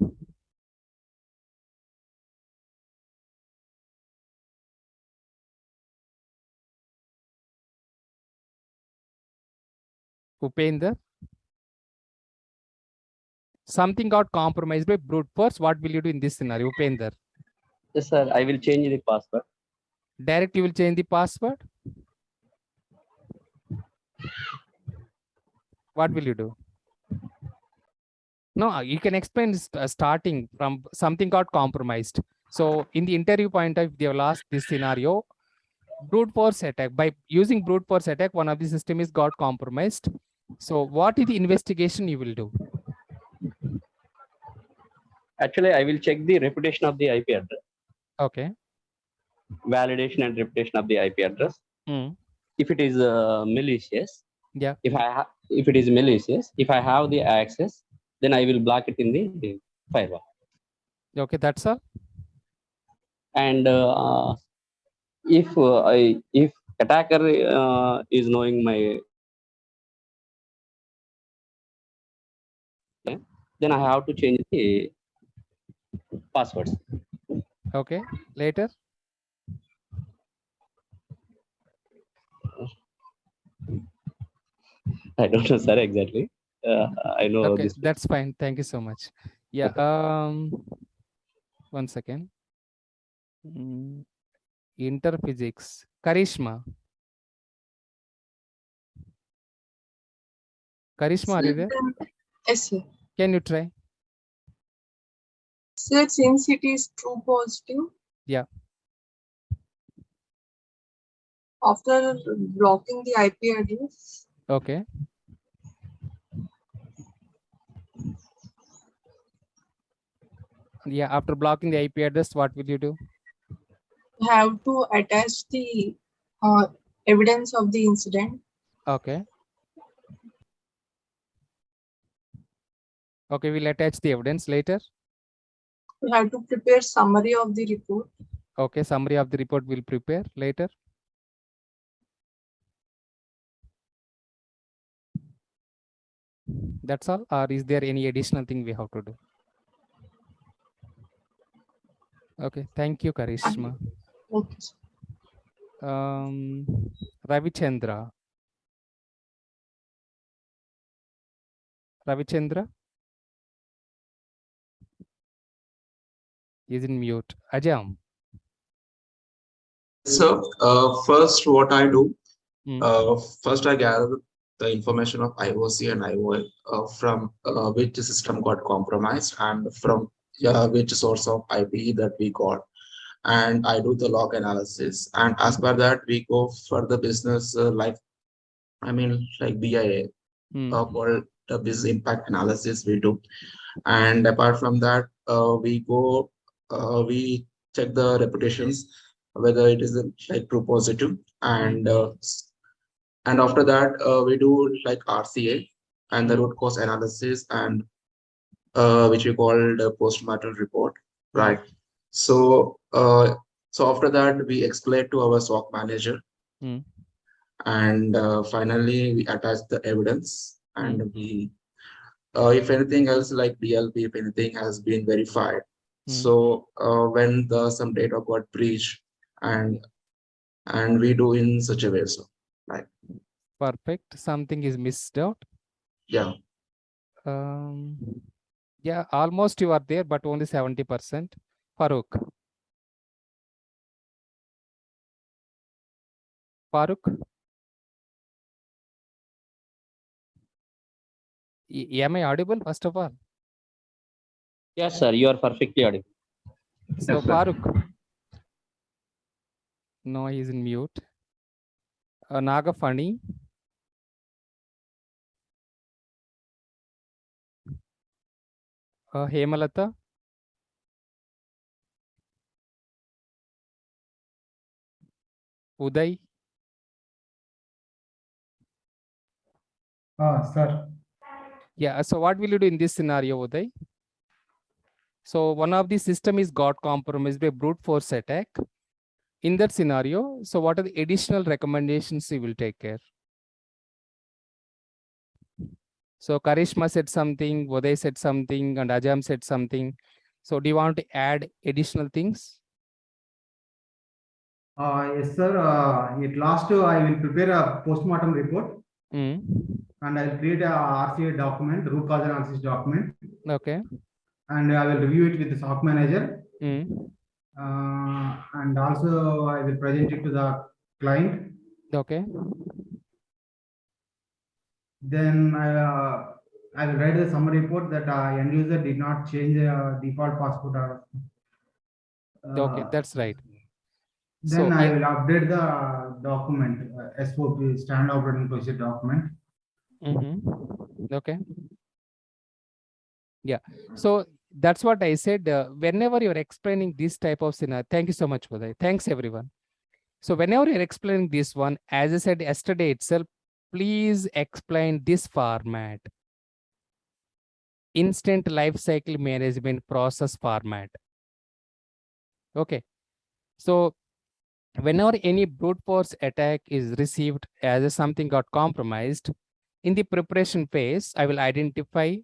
[SPEAKER 1] Upender? Something got compromised by brute force. What will you do in this scenario, Upender?
[SPEAKER 4] Yes, sir. I will change the password.
[SPEAKER 1] Directly will change the password. What will you do? No, you can explain starting from something got compromised. So in the interview point of view, last this scenario, brute force attack. By using brute force attack, one of the system is got compromised. So what is the investigation you will do?
[SPEAKER 4] Actually, I will check the reputation of the IP address.
[SPEAKER 1] Okay.
[SPEAKER 4] Validation and reputation of the IP address.
[SPEAKER 1] Mm.
[SPEAKER 4] If it is malicious,
[SPEAKER 1] Yeah.
[SPEAKER 4] if it is malicious, if I have the access, then I will block it in the firewall.
[SPEAKER 1] Okay, that's all.
[SPEAKER 4] And if attacker is knowing my, then I have to change the passwords.
[SPEAKER 1] Okay. Later.
[SPEAKER 4] I don't know, sir, exactly. I know
[SPEAKER 1] Okay,
[SPEAKER 4] this.
[SPEAKER 1] that's fine. Thank you so much. Yeah. One second. Interphysics. Karishma. Karishma, are you there?
[SPEAKER 3] Yes, sir.
[SPEAKER 1] Can you try?
[SPEAKER 3] Sir, since it is true positive.
[SPEAKER 1] Yeah.
[SPEAKER 3] After blocking the IP address.
[SPEAKER 1] Okay. Yeah, after blocking the IP address, what will you do?
[SPEAKER 3] You have to attach the evidence of the incident.
[SPEAKER 1] Okay. Okay, we'll attach the evidence later.
[SPEAKER 3] You have to prepare summary of the report.
[SPEAKER 1] Okay, summary of the report will prepare later. That's all, or is there any additional thing we have to do? Okay, thank you, Karishma.
[SPEAKER 3] Okay.
[SPEAKER 1] Ravichandra. Ravichandra is in mute. Ajam.
[SPEAKER 6] So first what I do,
[SPEAKER 1] Mm.
[SPEAKER 6] first I gather the information of IOC and IOL from which system got compromised and from which source of IP that we got. And I do the log analysis. And as per that, we go for the business like BIA. called the business impact analysis we do. And apart from that, we check the reputations, whether it is like true positive. And after that, we do like RCA and the root cause analysis, and which we call the post-mortem report, right? So, so after that, we explain to our SOC manager, and finally we attach the evidence, and we, if anything else like DLP, if anything has been verified. So when some data got breached, and we do in such a way, so like.
[SPEAKER 1] Perfect. Something is missed out.
[SPEAKER 6] Yeah.
[SPEAKER 1] Yeah, almost you are there, but only 70%. Farooq. Am I audible first of all?
[SPEAKER 4] Yes, sir. You are perfectly audible.
[SPEAKER 1] So Farooq. No, he's in mute. Nagafani. Hemalata. Uday.
[SPEAKER 2] Sir.
[SPEAKER 1] Yeah, so what will you do in this scenario, Uday? So one of the system is got compromised by brute force attack. In that scenario, so what are the additional recommendations you will take care? So Karishma said something, Uday said something, and Ajam said something. So do you want to add additional things?
[SPEAKER 2] Yes, sir. At last, I will prepare a post-mortem report. And I will create a RCA document, root cause analysis document.
[SPEAKER 1] Okay.
[SPEAKER 2] And I will review it with the SOC manager. And also I will present it to the client.
[SPEAKER 1] Okay.
[SPEAKER 2] Then I will write the summary report that end user did not change the default password.
[SPEAKER 1] Okay, that's right.
[SPEAKER 2] Then I will update the document, SOP, standard operating procedure document.
[SPEAKER 1] Okay. Yeah. So that's what I said. Whenever you're explaining this type of scenario, thank you so much for that. Thanks, everyone. So whenever you're explaining this one, as I said yesterday itself, please explain this format. Instant lifecycle management process format. Okay. So whenever any brute force attack is received as something got compromised, in the preparation phase, I will identify.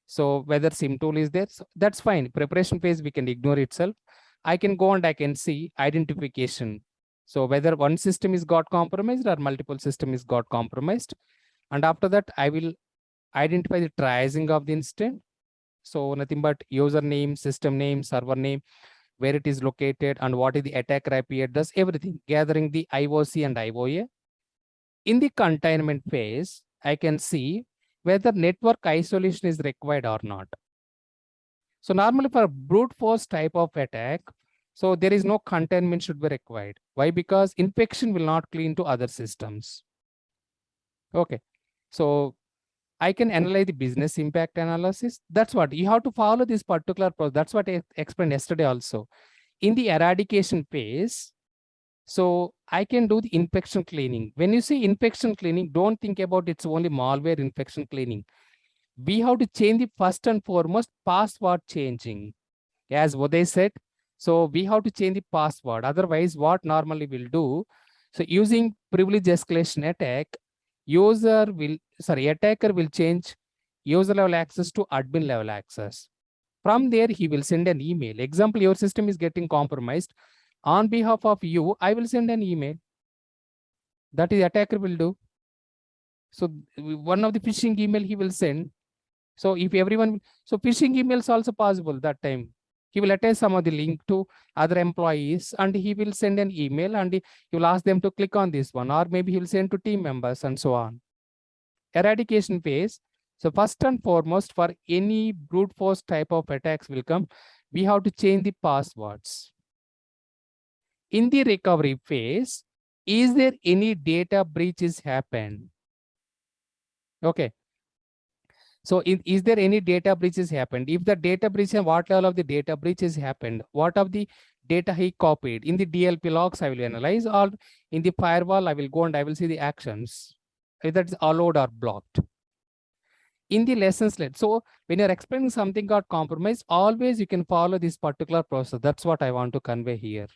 [SPEAKER 1] So whether SIM tool is there, so that's fine. Preparation phase, we can ignore itself. I can go and I can see identification. So whether one system is got compromised or multiple system is got compromised. And after that, I will identify the triaging of the incident. So nothing but username, system name, server name, where it is located, and what is the attacker IP address, everything, gathering the IOC and IOA. In the containment phase, I can see whether network isolation is required or not. So normally for brute force type of attack, so there is no containment should be required. Why? Because infection will not clean to other systems. Okay. So I can analyze the business impact analysis. That's what you have to follow this particular process. That's what I explained yesterday also. In the eradication phase, so I can do the infection cleaning. When you say infection cleaning, don't think about it's only malware infection cleaning. We have to change the first and foremost password changing. As what they said, so we have to change the password. Otherwise, what normally we'll do, so using privilege escalation attack, attacker will change user level access to admin level access. From there, he will send an email. Example, your system is getting compromised. On behalf of you, I will send an email. That is attacker will do. So one of the phishing email he will send. So if everyone, so phishing emails also possible that time. He will attach some of the link to other employees and he will send an email and he will ask them to click on this one, or maybe he will send to team members and so on. Eradication phase. So first and foremost, for any brute force type of attacks will come, we have to change the passwords. In the recovery phase, is there any data breaches happened? Okay. So is there any data breaches happened? If the data breach, and what level of the data breaches happened, what of the data he copied in the DLP logs, I will analyze, or in the firewall, I will go and I will see the actions, whether it's allowed or blocked. In the lessons learned. So when you're explaining something got compromised, always you can follow this particular process. That's what I want to convey here.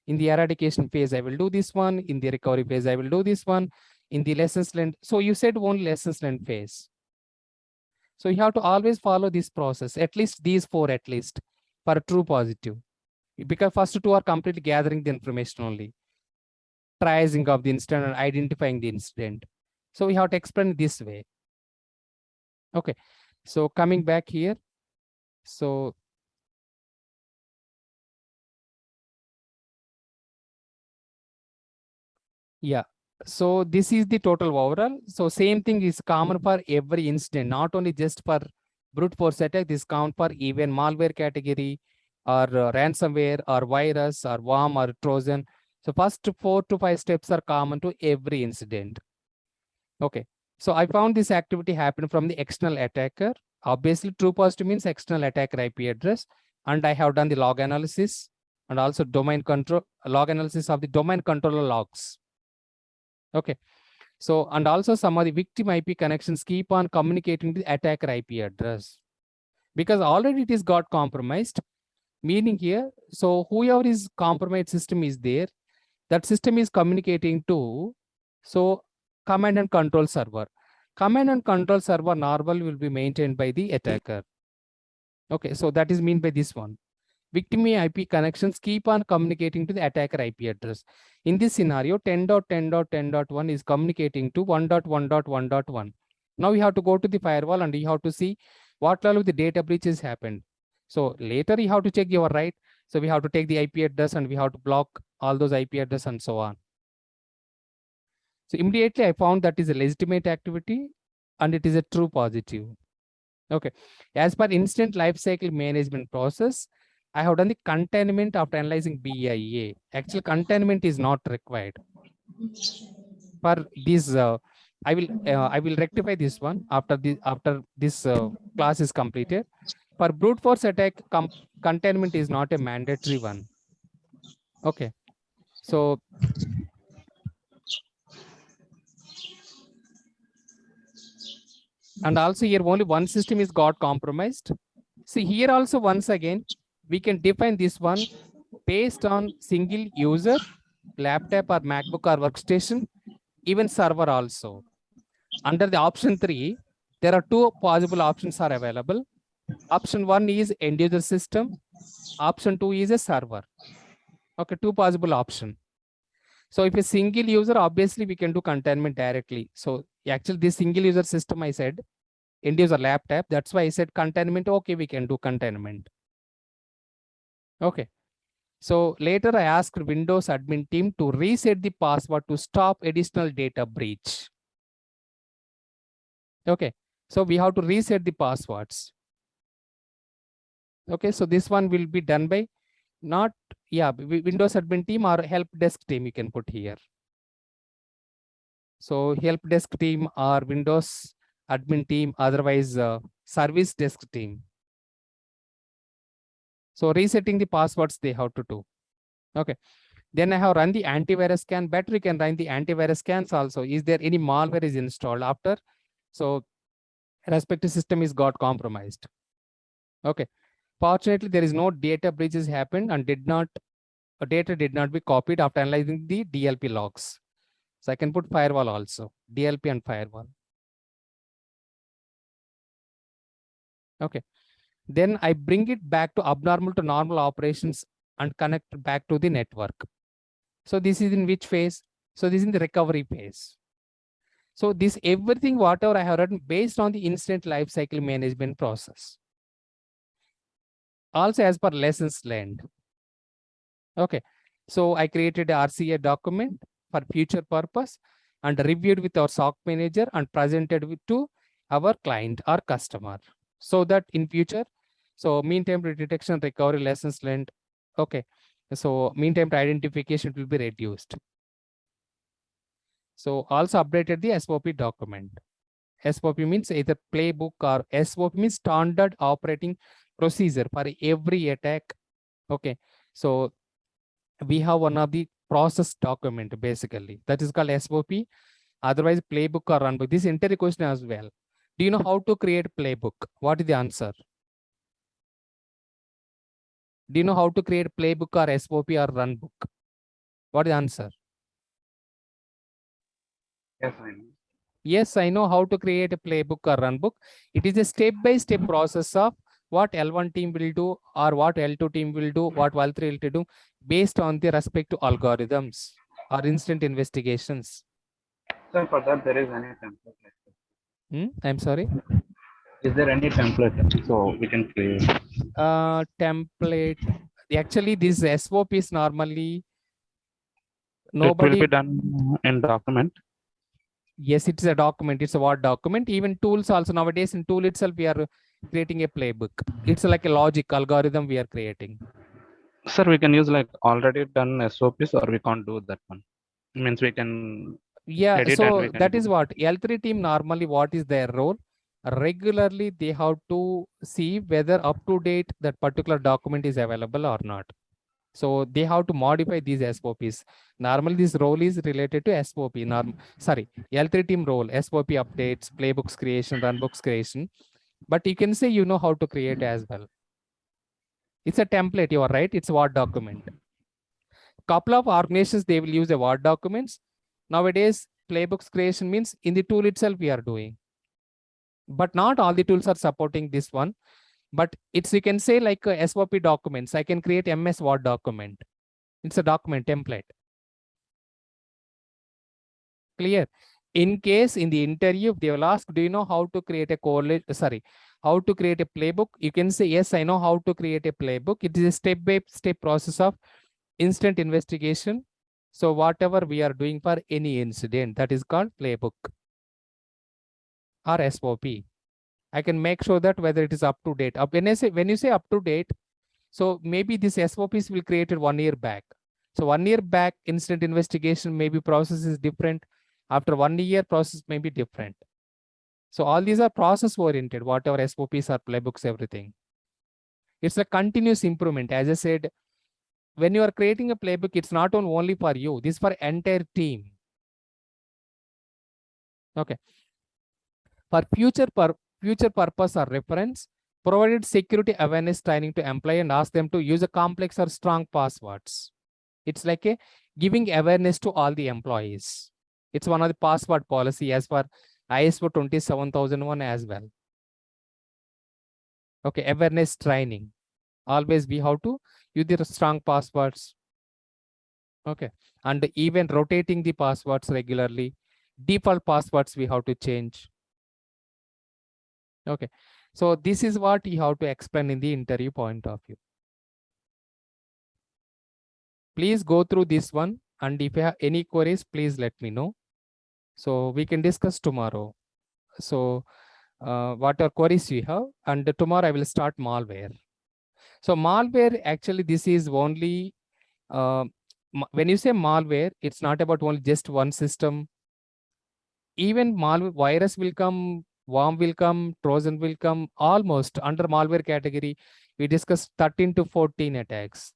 [SPEAKER 1] In the eradication phase, I will do this one. In the recovery phase, I will do this one. In the lessons learned. So you said only lessons learned phase. So you have to always follow this process, at least these 4 at least, for a true positive. Because first 2 are completely gathering the information only. Triaging of the incident and identifying the incident. So we have to explain this way. Okay, so coming back here. So yeah, so this is the total overall. So same thing is common for every incident, not only just for brute force attack, this count for even malware category or ransomware or virus or worm or Trojan. So first 4 to 5 steps are common to every incident. Okay, so I found this activity happened from the external attacker. Obviously, true positive means external attacker IP address. And I have done the log analysis and also domain control, log analysis of the domain controller logs. Okay, so and also some of the victim IP connections keep on communicating the attacker IP address because already it is got compromised. Meaning here, so whoever is compromised system is there, that system is communicating to so command and control server. Command and control server normal will be maintained by the attacker. Okay, so that is mean by this one. Victim IP connections keep on communicating to the attacker IP address. In this scenario, 10.10.10.1 is communicating to 1.1.1.1. Now we have to go to the firewall and you have to see what level of the data breaches happened. So later you have to check your right. So we have to take the IP address and we have to block all those IP address and so on. So immediately I found that is a legitimate activity and it is a true positive. Okay, as per incident lifecycle management process, I have done the containment after analyzing BIA. Actually, containment is not required. For this, I will rectify this one after this class is completed. For brute force attack, containment is not a mandatory one. Okay, so and also here only one system is got compromised. See here also once again we can define this one based on single user, laptop or MacBook or workstation, even server also. Under the option 3, there are 2 possible options are available. Option 1 is end user system. Option 2 is a server. Okay, 2 possible option. So if a single user, obviously we can do containment directly. So actually this single user system I said, end user laptop, that's why I said containment. Okay, we can do containment. Okay. So later I asked Windows admin team to reset the password to stop additional data breach. Okay, so we have to reset the passwords. Okay, so this one will be done by not, yeah, Windows admin team or help desk team you can put here. So help desk team or Windows admin team, otherwise service desk team. So resetting the passwords they have to do. Okay, then I have run the antivirus scan. Better you can run the antivirus scans also. Is there any malware is installed after? So respective system is got compromised. Okay, fortunately there is no data breaches happened and data did not be copied after analyzing the DLP logs. So I can put firewall also, DLP and firewall. Okay, then I bring it back to abnormal to normal operations and connect back to the network. So this is in which phase? So this is in the recovery phase. So this everything whatever I have written based on the incident lifecycle management process. Also as per lessons learned. Okay, so I created a RCA document for future purpose and reviewed with our SOC manager and presented to our client or customer. So that in future, so mean time to detection, recovery, lessons learned. Okay, so mean time to identification will be reduced. So also updated the SOP document. SOP means either playbook or SOP means standard operating procedure for every attack. Okay, so we have one of the process document basically that is called SOP, otherwise playbook or runbook. This entire question as well. Do you know how to create playbook? What is the answer? Do you know how to create playbook or SOP or runbook? What is the answer?
[SPEAKER 7] Yes, I know.
[SPEAKER 1] Yes, I know how to create a playbook or runbook. It is a step-by-step process of what L1 team will do or what L2 team will do, what L3 will do based on the respective algorithms or instant investigations.
[SPEAKER 7] Sir, for that there is any template like that?
[SPEAKER 1] I'm sorry.
[SPEAKER 7] Is there any template so we can create?
[SPEAKER 1] Template. Actually, this SOP is normally
[SPEAKER 7] It will
[SPEAKER 1] nobody.
[SPEAKER 7] be done in document.
[SPEAKER 1] Yes, it's a document. It's a Word document. Even tools also nowadays in tool itself, we are creating a playbook. It's like a logic algorithm we are creating.
[SPEAKER 7] Sir, we can use like already done SOPs or we can't do that one. Means we can edit and
[SPEAKER 1] so
[SPEAKER 7] we can
[SPEAKER 1] that
[SPEAKER 7] do.
[SPEAKER 1] is what L3 team normally, what is their role? Regularly, they have to see whether up to date that particular document is available or not. So they have to modify these SOPs. Normally, this role is related to SOP. L3 team role, SOP updates, playbooks creation, runbooks creation. But you can say you know how to create as well. It's a template, you are right. It's a Word document. Couple of organizations, they will use a Word documents. Nowadays, playbooks creation means in the tool itself we are doing. But not all the tools are supporting this one. But it's, you can say like SOP documents. I can create MS Word document. It's a document template. Clear? In case in the interview, they will ask, do you know how to create a how to create a playbook? You can say, yes, I know how to create a playbook. It is a step-by-step process of instant investigation. So whatever we are doing for any incident, that is called playbook or SOP. I can make sure that whether it is up to date. When you say up to date, so maybe this SOPs will created 1 year back. So 1 year back, instant investigation, maybe process is different. After 1 year, process may be different. So all these are process oriented, whatever SOPs or playbooks, everything. It's a continuous improvement. As I said, when you are creating a playbook, it's not only for you, this is for entire team. Okay. For future purpose or reference, provided security awareness training to employee and ask them to use a complex or strong passwords. It's like a giving awareness to all the employees. It's one of the password policy as per ISO 27001 as well. Okay, awareness training. Always we have to use the strong passwords. Okay, and even rotating the passwords regularly. Default passwords we have to change. Okay, so this is what you have to explain in the interview point of view. Please go through this one, and if you have any queries, please let me know. So we can discuss tomorrow. So what are queries you have? And tomorrow I will start malware. So malware, actually, this is only, when you say malware, it's not about only just one system. Even malware, virus will come, worm will come, Trojan will come, almost under malware category. We discussed 13 to 14 attacks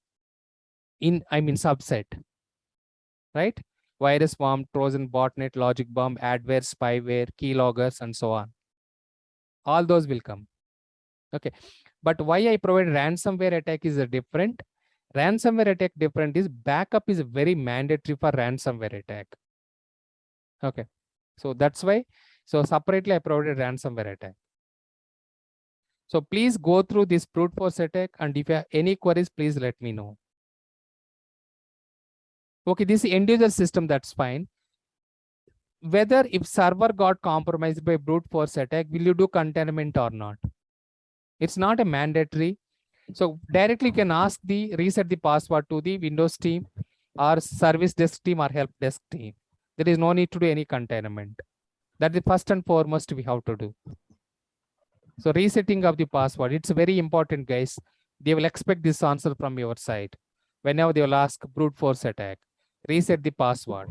[SPEAKER 1] in, subset, right? Virus, worm, Trojan, botnet, logic bomb, adware, spyware, keyloggers, and so on. All those will come. Okay, but why I provide ransomware attack is a different. Ransomware attack different is backup is very mandatory for ransomware attack. Okay, so that's why. So separately I provided ransomware attack. So please go through this brute force attack, and if you have any queries, please let me know. Okay, this end user system, that's fine. Whether if server got compromised by brute force attack, will you do containment or not? It's not a mandatory. So directly you can ask the reset the password to the Windows team or service desk team or help desk team. There is no need to do any containment. That's the first and foremost we have to do. So resetting of the password, it's very important, guys. They will expect this answer from your side. Whenever they will ask brute force attack, reset the password.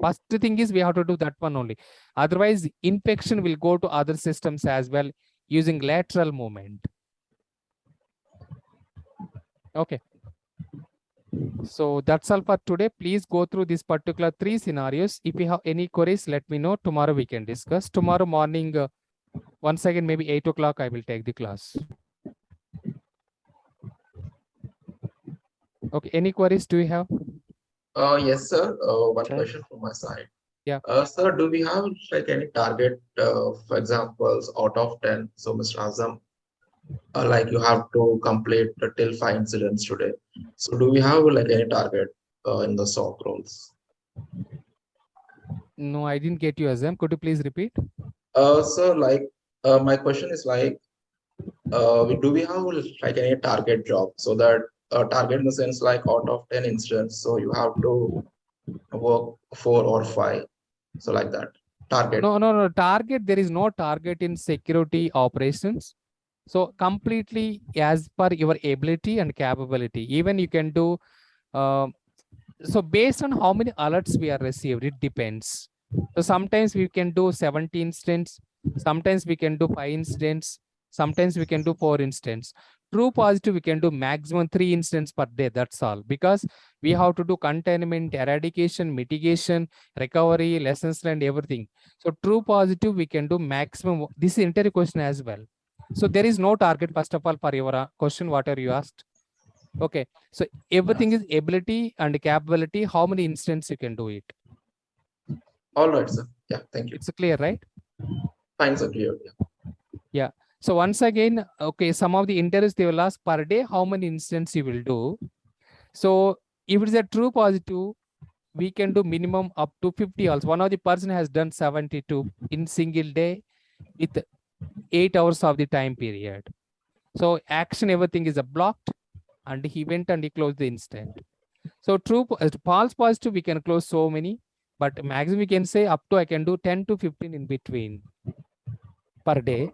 [SPEAKER 1] First thing is we have to do that one only. Otherwise, infection will go to other systems as well using lateral movement. Okay. So that's all for today. Please go through these particular 3 scenarios. If you have any queries, let me know. Tomorrow we can discuss. Tomorrow morning, once again, maybe 8 o'clock, I will take the class. Okay. Any queries do you have?
[SPEAKER 6] Yes, sir. One question from my side.
[SPEAKER 1] Yeah.
[SPEAKER 6] Sir, do we have like any target, for examples, out of 10? So, Mr. Azam, like you have to complete till 5 incidents today. So, do we have like any target in the SOC roles?
[SPEAKER 1] No, I didn't get you, Azam. Could you please repeat?
[SPEAKER 6] So, like, my question is like, do we have like any target job? So that target in the sense like out of 10 incidents, so you have to work 4 or 5. So like that target.
[SPEAKER 1] No. Target, there is no target in security operations. So completely as per your ability and capability. Even you can do, so based on how many alerts we are received, it depends. So sometimes we can do 70 incidents, sometimes we can do 5 incidents, sometimes we can do 4 incidents. True positive, we can do maximum 3 incidents per day. That's all. Because we have to do containment, eradication, mitigation, recovery, lessons learned, everything. So true positive, we can do maximum. This is interview question as well. So there is no target, first of all, for your question, whatever you asked. Okay. So everything is ability and capability. How many instances you can do it?
[SPEAKER 6] All right, sir. Yeah, thank you.
[SPEAKER 1] It's clear, right?
[SPEAKER 6] Fine, sir. Clear.
[SPEAKER 1] Yeah. So once again, okay, some of the interviews they will ask per day, how many instances you will do. So if it is a true positive, we can do minimum up to 50 also. One of the person has done 72 in single day with 8 hours of the time period. So action, everything is blocked, and he went and he closed the incident. So true, false positive, we can close so many, but maximum we can say up to I can do 10 to 15 in between per day.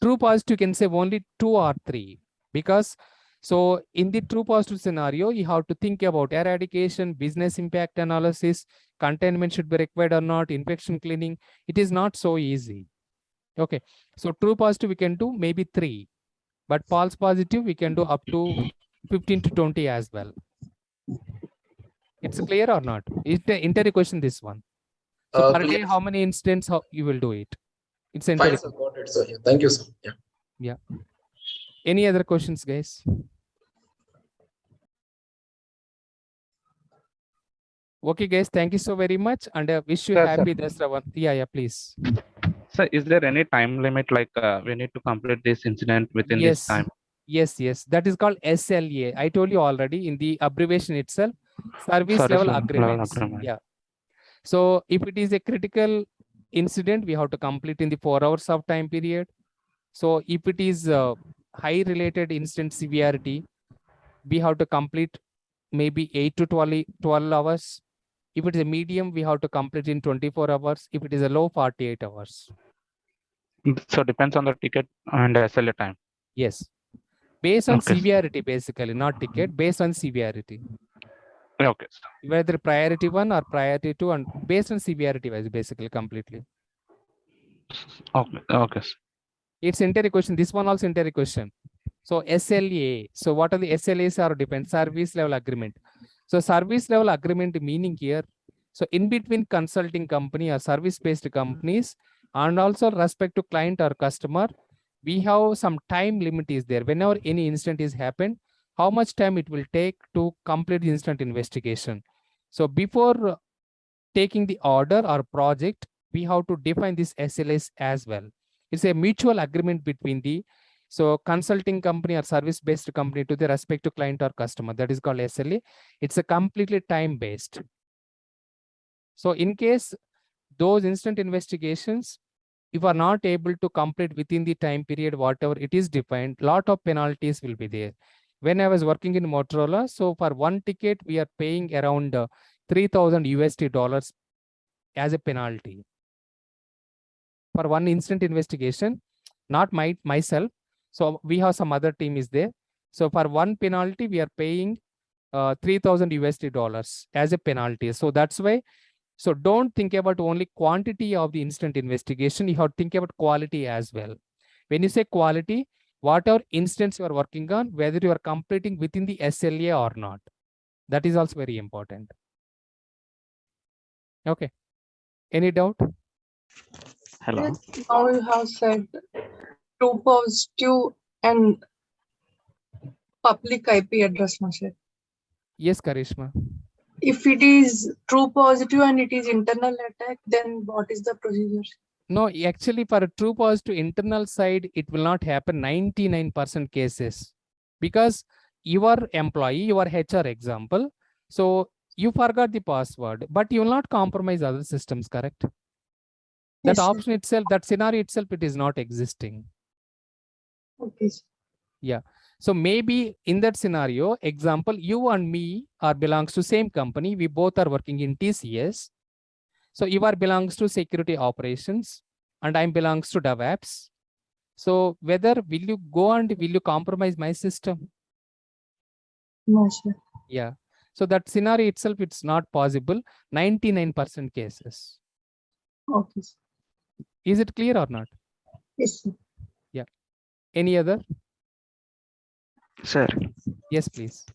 [SPEAKER 1] True positive, you can say only 2 or 3, because so in the true positive scenario, you have to think about eradication, business impact analysis, containment should be required or not, infection cleaning. It is not so easy. Okay. So true positive, we can do maybe 3, but false positive, we can do up to 15 to 20 as well. It's clear or not? It's the interview question, this one. So per day, how many instances you will do it? It's an
[SPEAKER 6] fine, sir. Got it, sir. Yeah, thank you, sir.
[SPEAKER 1] Yeah. Any other questions, guys? Okay, guys, thank you so very much, and wish you happy Dasra. Yeah, please.
[SPEAKER 7] So is there any time limit, like we need to complete this incident within this time?
[SPEAKER 1] Yes. That is called SLA. I told you already in the abbreviation itself, service level agreements. Yeah. So if it is a critical incident, we have to complete in the 4 hours of time period. So if it is high related incident severity, we have to complete maybe 8 to 12 hours. If it is a medium, we have to complete in 24 hours. If it is a low, 48 hours.
[SPEAKER 7] So depends on the ticket and SLA time.
[SPEAKER 1] Yes. Based on severity, basically, not ticket, based on severity.
[SPEAKER 7] Okay.
[SPEAKER 1] Whether priority 1 or priority 2, and based on severity wise, basically, completely.
[SPEAKER 7] Okay.
[SPEAKER 1] It's interview question. This one also interview question. So SLA. So what are the SLAs are depend? Service level agreement. So service level agreement meaning here. So in between consulting company or service based companies, and also respect to client or customer, we have some time limit is there. Whenever any incident is happened, how much time it will take to complete the incident investigation. So before taking the order or project, we have to define this SLAs as well. It's a mutual agreement between the consulting company or service based company to the respective client or customer. That is called SLA. It's a completely time based. So in case those instant investigations, if are not able to complete within the time period, whatever it is defined, lot of penalties will be there. When I was working in Motorola, so for one ticket, we are paying around $3,000 as a penalty. For one instant investigation, not myself. So we have some other team is there. So for one penalty, we are paying $3,000 as a penalty. So that's why So don't think about only quantity of the incident investigation. You have to think about quality as well. When you say quality, whatever instance you are working on, whether you are completing within the SLA or not. That is also very important. Okay. Any doubt?
[SPEAKER 8] Hello.
[SPEAKER 3] Yes, now you have said true positive and public IP address, no, sir.
[SPEAKER 1] Yes, Karishma.
[SPEAKER 3] If it is true positive and it is internal attack, then what is the procedure?
[SPEAKER 1] No, actually for a true positive internal side, it will not happen 99% cases because your employee, your HR example, so you forgot the password, but you will not compromise other systems, correct? That
[SPEAKER 3] Yes, sir.
[SPEAKER 1] option itself, that scenario itself, it is not existing.
[SPEAKER 3] Okay, sir.
[SPEAKER 1] Yeah. So maybe in that scenario, example, you and me are belongs to same company. We both are working in TCS. So you are belongs to security operations and I belongs to DevOps. So whether will you go and will you compromise my system?
[SPEAKER 3] No, sir.
[SPEAKER 1] Yeah. So that scenario itself, it's not possible. 99% cases.
[SPEAKER 3] Okay, sir.
[SPEAKER 1] Is it clear or not?
[SPEAKER 3] Yes, sir.
[SPEAKER 1] Yeah. Any other?
[SPEAKER 8] Sir.
[SPEAKER 1] Yes, please.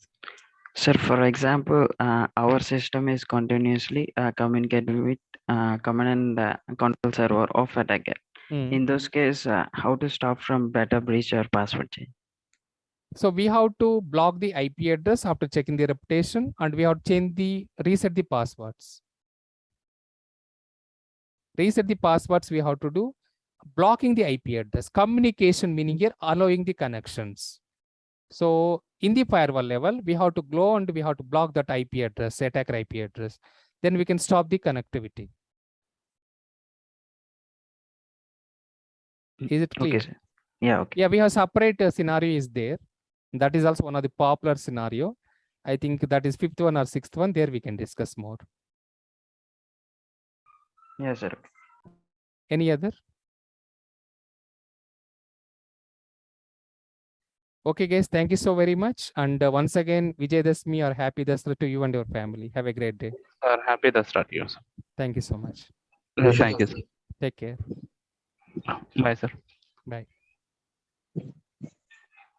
[SPEAKER 8] Sir, for example, our system is continuously communicating with command and control server of attacker. In those cases, how to stop from data breach or password change?
[SPEAKER 1] So we have to block the IP address after checking the reputation, and we have to reset the passwords. Reset the passwords we have to do. Blocking the IP address. Communication meaning here allowing the connections. So in the firewall level, we have to go and we have to block that IP address, attacker IP address. Then we can stop the connectivity. Is it clear?
[SPEAKER 8] Okay, sir. Yeah, okay.
[SPEAKER 1] Yeah, we have separate scenario is there. That is also one of the popular scenario. I think that is 5th one or 6th one. There we can discuss more.
[SPEAKER 8] Yes, sir.
[SPEAKER 1] Any other? Okay, guys, thank you so very much. And once again, Vijay Dasmi or Happy Dasra to you and your family. Have a great day.
[SPEAKER 7] Sir, happy Dasra to you, sir.
[SPEAKER 1] Thank you so much.
[SPEAKER 7] Thank you, sir.
[SPEAKER 1] Take care.
[SPEAKER 7] Bye, sir.
[SPEAKER 1] Bye.